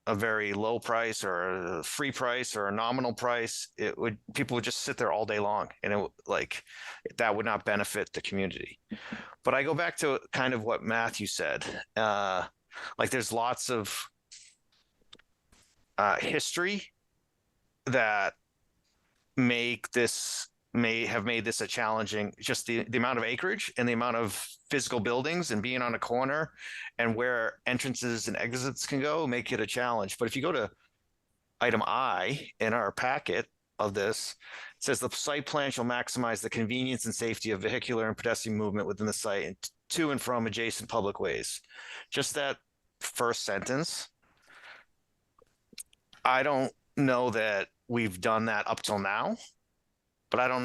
a very low price or a free price or a nominal price, people would just sit there all day long, and that would not benefit the community. But I go back to kind of what Matthew said. There's lots of history that may have made this a challenging, just the amount of acreage and the amount of physical buildings and being on a corner and where entrances and exits can go make it a challenge. But if you go to item I in our packet of this, it says the site plan shall maximize the convenience and safety of vehicular and pedestrian movement within the site and to and from adjacent public ways. Just that first sentence, I don't know that we've done that up till now, but I don't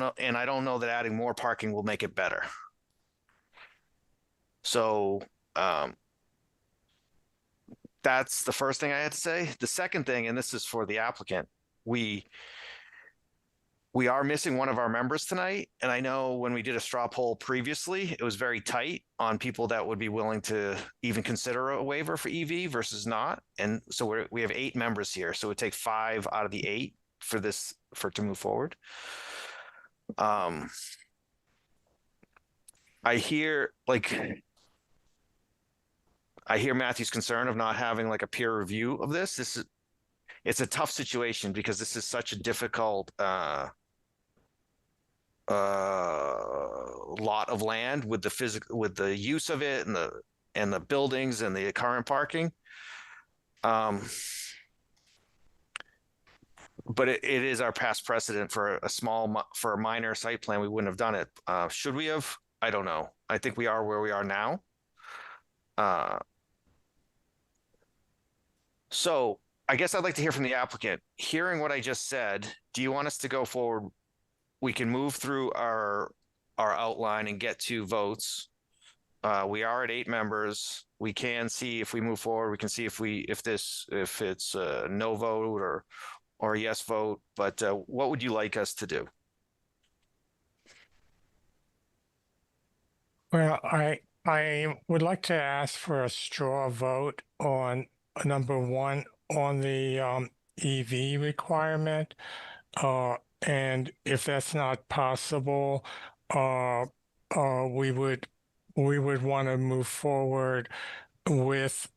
know that adding more parking will make it better. So that's the first thing I had to say. The second thing, and this is for the applicant, we are missing one of our members tonight. And I know when we did a straw poll previously, it was very tight on people that would be willing to even consider a waiver for EV versus not. And so we have 8 members here. So it would take 5 out of the 8 for it to move forward. I hear Matthew's concern of not having like a peer review of this. It's a tough situation because this is such a difficult lot of land with the use of it and the buildings and the current parking. But it is our past precedent for a minor site plan. We wouldn't have done it. Should we have? I don't know. I think we are where we are now. So I guess I'd like to hear from the applicant. Hearing what I just said, do you want us to go forward? We can move through our outline and get to votes. We are at 8 members. We can see if we move forward. We can see if it's a no vote or a yes vote. But what would you like us to do? Well, I would like to ask for a straw vote on number 1 on the EV requirement. And if that's not possible, we would want to move forward with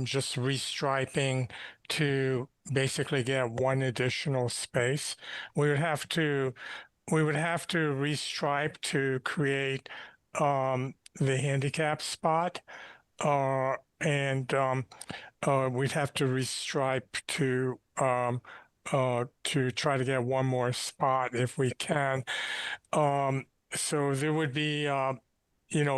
just restriping to basically get 1 additional space. We would have to restripe to create the handicap spot, and we'd have to restripe to try to get 1 more spot if we can. So there would be,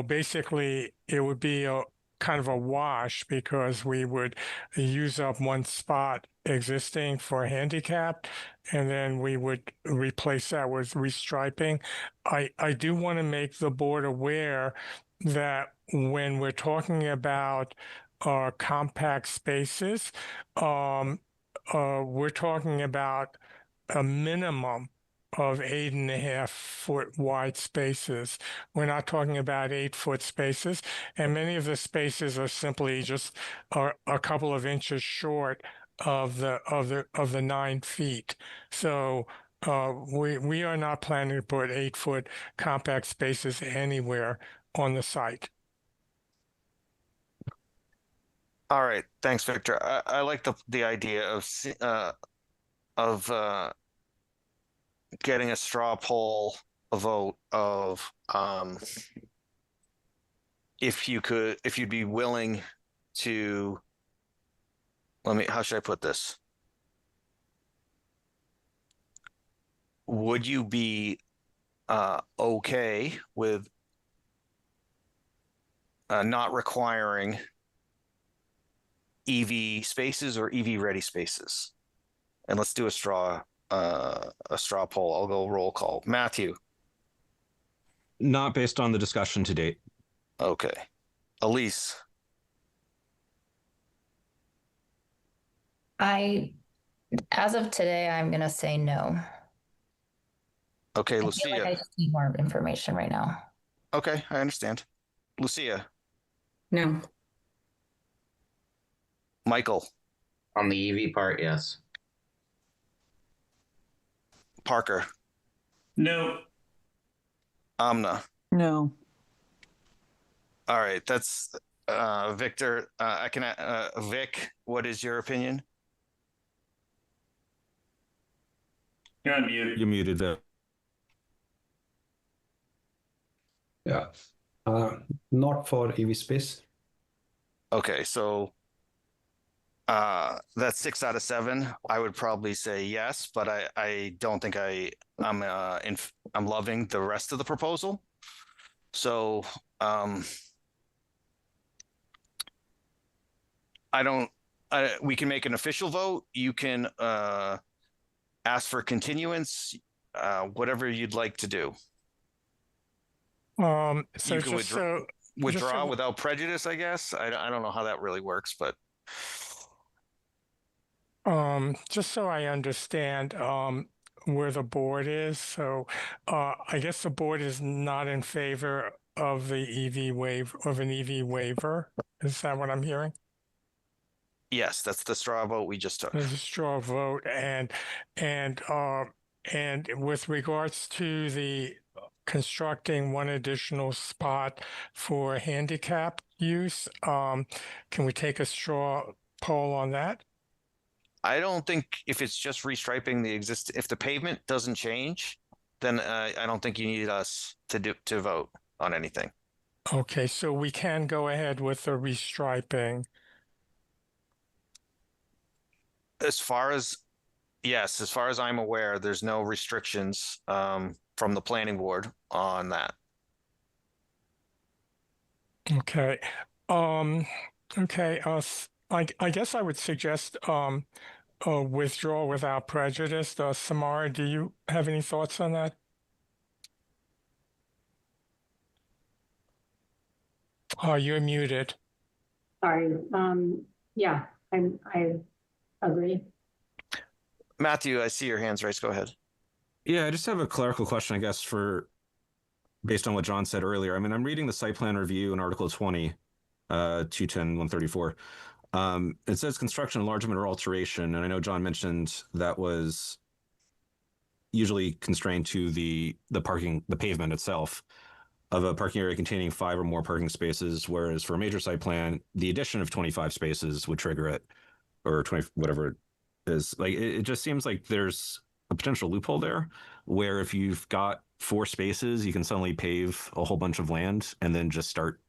basically it would be a kind of a wash because we would use up 1 spot existing for handicapped, and then we would replace that with restriping. I do want to make the board aware that when we're talking about compact spaces, we're talking about a minimum of 8.5 foot wide spaces. We're not talking about 8 foot spaces, and many of the spaces are simply just a couple of inches short of the 9 feet. So we are not planning to put 8 foot compact spaces anywhere on the site. All right, thanks, Victor. I like the idea of getting a straw poll, a vote of if you'd be willing to. How should I put this? Would you be okay with not requiring EV spaces or EV ready spaces? And let's do a straw poll. I'll go roll call. Matthew. Not based on the discussion to date. Okay. Elise. As of today, I'm going to say no. Okay, I Lucia. feel like I just need more information right now. Okay, I understand. Lucia. No. Michael. On the EV part, yes. Parker, No. Amna. No. All right, that's Victor. I can Vic. What is your opinion? You're on mute. You muted, Vic. Yeah. Not for EV space. Okay, so that's 6 out of 7. I would probably say yes, but I don't think I'm loving the rest of the proposal. So we can make an official vote. You can ask for continuance, whatever you'd like to do. So You can just so withdraw just so- without prejudice, I guess. I don't know how that really works, but just so I understand where the board is. So I guess the board is not in favor of the EV of an EV waiver. Is that what I'm hearing? yes, that's the straw vote we just took. There's a straw vote, and with regards to the constructing one additional spot for handicap use, can we take a straw poll on that? I don't think if it's just restriping if the pavement doesn't change, then I don't think you need us to vote on anything. Okay, so we can go ahead with the restriping. As far as I'm aware, there's no restrictions from the planning board on that. Okay. Okay. I guess I would suggest a withdrawal without prejudice. Samara, do you have any thoughts on that? Oh, you're muted. Sorry. Yeah, I agree. Matthew, I see your hands raised. Go ahead. Yeah, I just have a clerical question, I guess, based on what John said earlier. I mean, I'm reading the site plan review in Article 20, 210-134. It says construction enlargement or alteration, and I know John mentioned that was usually constrained to the pavement itself of a parking area containing 5 or more parking spaces, whereas for a major site plan, the addition of 25 spaces would trigger it, or 20, whatever it is. Like, it just seems like there's a potential loophole there, where if you've got 4 spaces, you can suddenly pave a whole bunch of land and then just start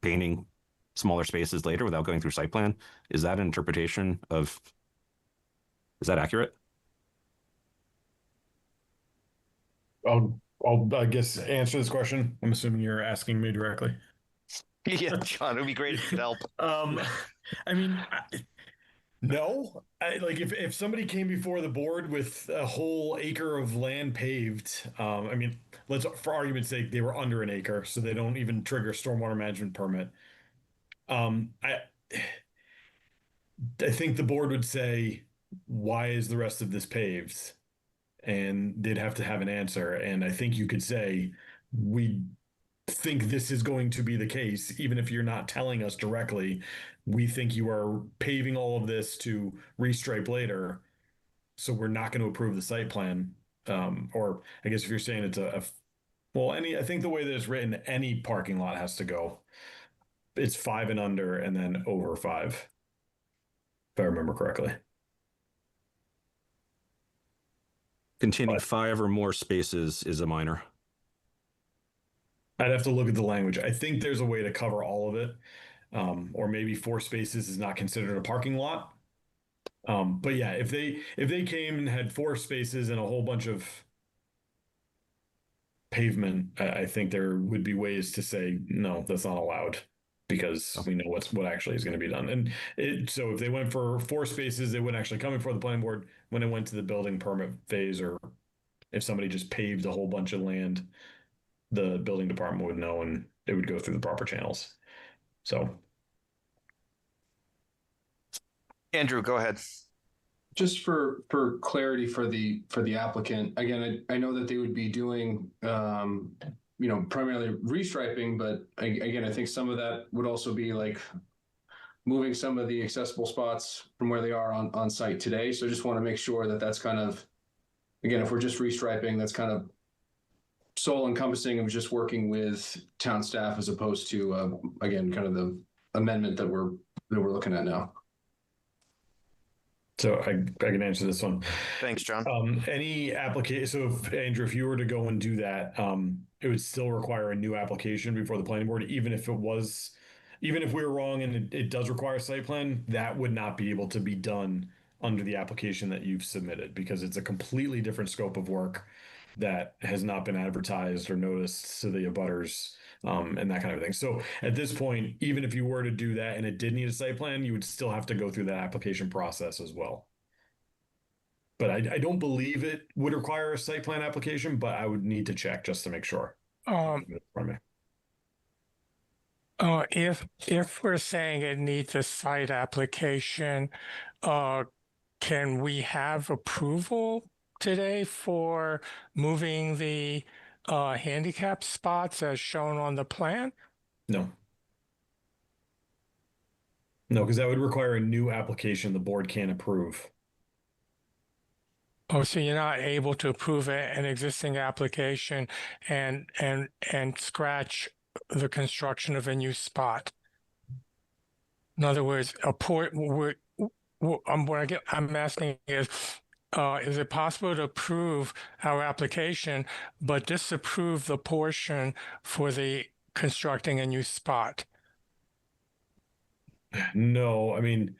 painting smaller spaces later without going through site plan. Is that an interpretation is that accurate? I'll I guess answer this question. I'm assuming you're asking me directly. Yeah, John, it'd be great if you could help. I mean, no. Like if somebody came before the board with a whole acre of land paved, I mean, for argument's sake, they were under an acre, so they don't even trigger stormwater management permit. I think the board would say, why is the rest of this paved? And they'd have to have an answer. And I think you could say, we think this is going to be the case, even if you're not telling us directly. We think you are paving all of this to restripe later, so we're not going to approve the site plan. Or I guess if you're saying it's I think the way that it's written, any parking lot has to go. It's 5 and under, and then over 5, if I remember correctly. Containing 5 or more spaces is a minor. I'd have to look at the language. I think there's a way to cover all of it. Or maybe 4 spaces is not considered a parking lot. But yeah, if they came and had 4 spaces and a whole bunch of pavement, I think there would be ways to say, no, that's not allowed, because we know what actually is going to be done. And so if they went for 4 spaces, they wouldn't actually come before the planning board when it went to the building permit phase, or if somebody just paved a whole bunch of land, the building department would know and it would go through the proper channels. So, Andrew, go ahead. Just for clarity for the applicant, again, I know that they would be doing primarily restriping, but again, I think some of that would also be like moving some of the accessible spots from where they are on site today. So I just want to make sure that that's kind of, again, if we're just restriping, that's kind of sole encompassing of just working with town staff as opposed to, again, kind of the amendment that we're looking at now. So I can answer this one. Thanks, John. Any application. So if Andrew, if you were to go and do that, it would still require a new application before the planning board, even if we were wrong and it does require a site plan, that would not be able to be done under the application that you've submitted because it's a completely different scope of work that has not been advertised or noticed to the abutters, and that kind of thing. So at this point, even if you were to do that and it did need a site plan, you would still have to go through that application process as well. But I don't believe it would require a site plan application, but I would need to check just to make sure. If we're saying it needs a site application, can we have approval today for moving the handicap spots as shown on the plan? No, because that would require a new application the board can't approve. Oh, so you're not able to approve an existing application and scratch the construction of a new spot. In other words, I'm asking is it possible to approve our application but disapprove the portion for the constructing a new spot? No, I mean,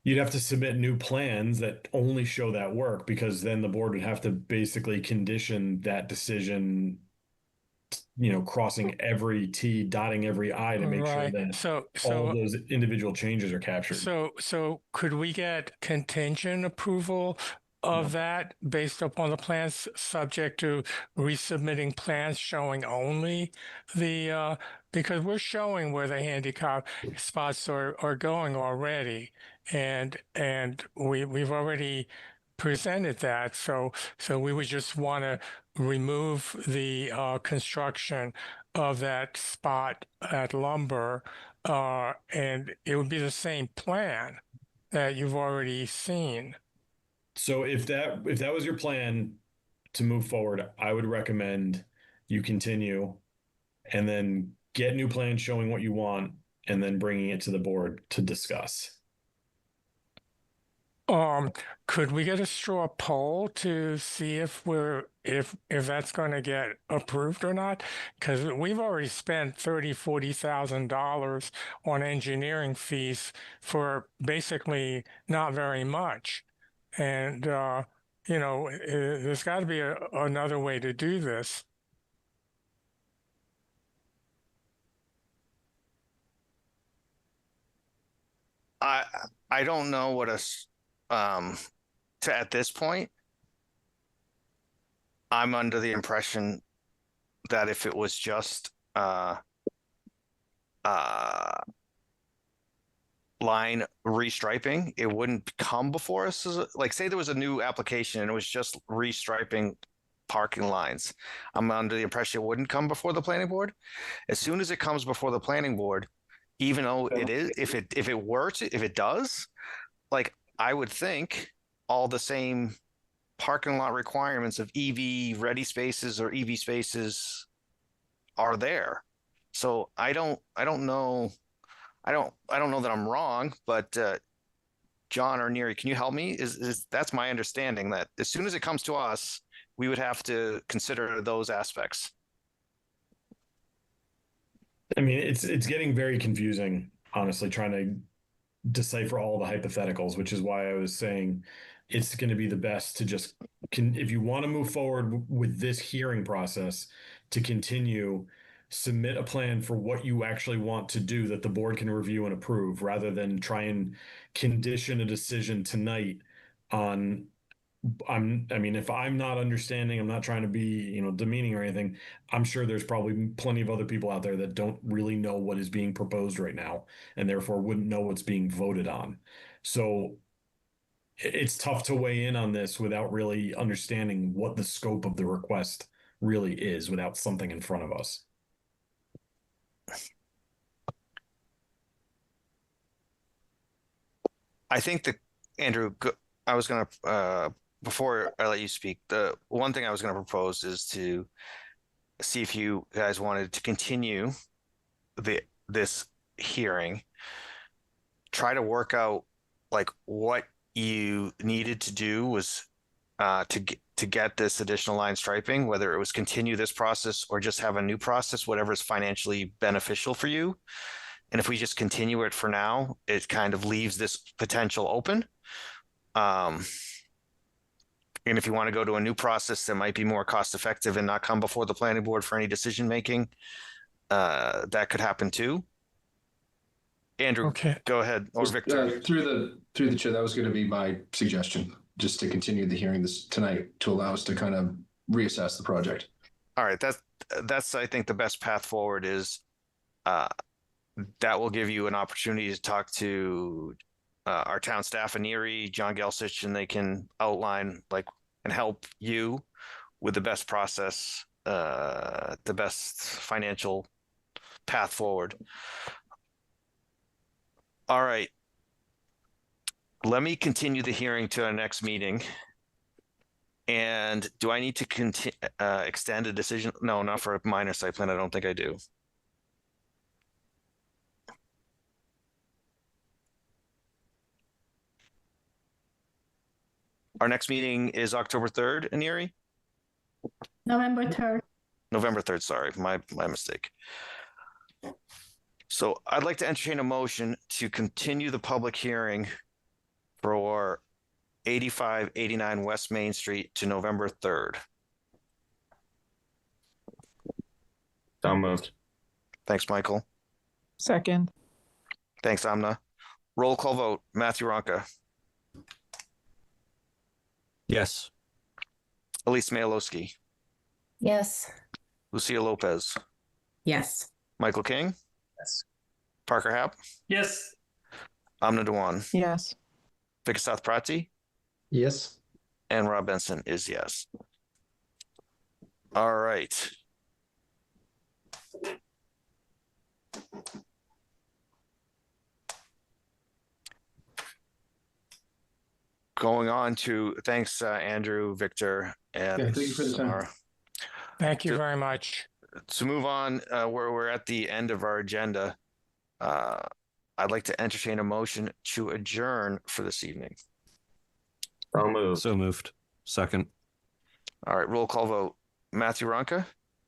you'd have to submit new plans that only show that work because then the board would have to basically condition that decision, crossing every T, dotting every I to make sure that all of those individual changes are captured. So could we get contingent approval of that based upon the plans subject to resubmitting plans showing only the because we're showing where the handicap spots are going already and we've already presented that, so we would just want to remove the construction of that spot at Lumber, and it would be the same plan that you've already seen. So if that was your plan to move forward, I would recommend you continue and then get new plans showing what you want and then bringing it to the board to discuss. Could we get a straw poll to see if that's going to get approved or not? Because we've already spent $30,000-$40,000 on engineering fees for basically not very much, and there's got to be another way to do this. I don't know what at this point, I'm under the impression that if it was just line restriping, it wouldn't come before us. Like, say there was a new application and it was just restriping parking lines. I'm under the impression it wouldn't come before the planning board. As soon as it comes before the planning board, even though it is, if it does, like, I would think all the same parking lot requirements of EV ready spaces or EV spaces are there. So I don't know. I don't know that I'm wrong, but John or Neri, can you help me? Is that's my understanding that as soon as it comes to us, we would have to consider those aspects. I mean, it's getting very confusing, honestly, trying to decipher all the hypotheticals, which is why I was saying it's going to be the best to just if you want to move forward with this hearing process, to continue, submit a plan for what you actually want to do that the board can review and approve, rather than try and condition a decision tonight on. I mean, if I'm not understanding, I'm not trying to be, demeaning or anything. I'm sure there's probably plenty of other people out there that don't really know what is being proposed right now, and therefore wouldn't know what's being voted on. So it's tough to weigh in on this without really understanding what the scope of the request really is without something in front of us. I think that Andrew, I was going to, before I let you speak, the one thing I was going to propose is to see if you guys wanted to continue this hearing, try to work out like what you needed to do was to get this additional line striping, whether it was continue this process or just have a new process, whatever is financially beneficial for you. And if we just continue it for now, it kind of leaves this potential open. And if you want to go to a new process that might be more cost effective and not come before the planning board for any decision making, that could happen too. Andrew, Okay. Go ahead. Or Victor. Through the chair, that was going to be my suggestion, just to continue the hearing this tonight to allow us to kind of reassess the project. All right, that's I think the best path forward is that will give you an opportunity to talk to our town staff in Erie, John Gelsich, and they can outline like and help you with the best process, the best financial path forward. All right. Let me continue the hearing to our next meeting. And do I need to extend a decision? No, not for a minor site plan. I don't think I do. Our next meeting is October 3rd in Erie? November 3rd. November 3rd, sorry, my mistake. So I'd like to entertain a motion to continue the public hearing for 8589 West Main Street to November 3rd. So moved. Thanks, Michael. Second. Thanks, Amna. Roll call vote. Matthew Ronka. Yes. Elise Mayalowski. Yes. Lucia Lopez. Yes. Michael King. Yes. Parker Happ. Yes. Amna Dewan. Yes. Vikasath Prati. Yes. And Rob Benson is yes. All right. Going on to thanks, Andrew, Victor, and Yeah, thank you for the time. Samara. Thank you very much. To move on, where we're at the end of our agenda, I'd like to entertain a motion to adjourn for this evening. So moved. So moved. Second. All right, roll call vote. Matthew Ronka,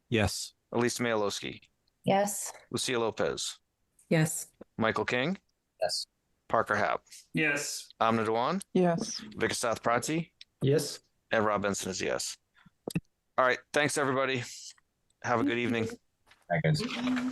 Yes. Elise Mayalowski, Yes. Lucia Lopez, Yes. Michael King, Yes. Parker Happ, Yes. Amna Dewan, Yes. Vikasath Prati, Yes. and Rob Benson is yes. All right, thanks everybody. Have a good evening. Thank you.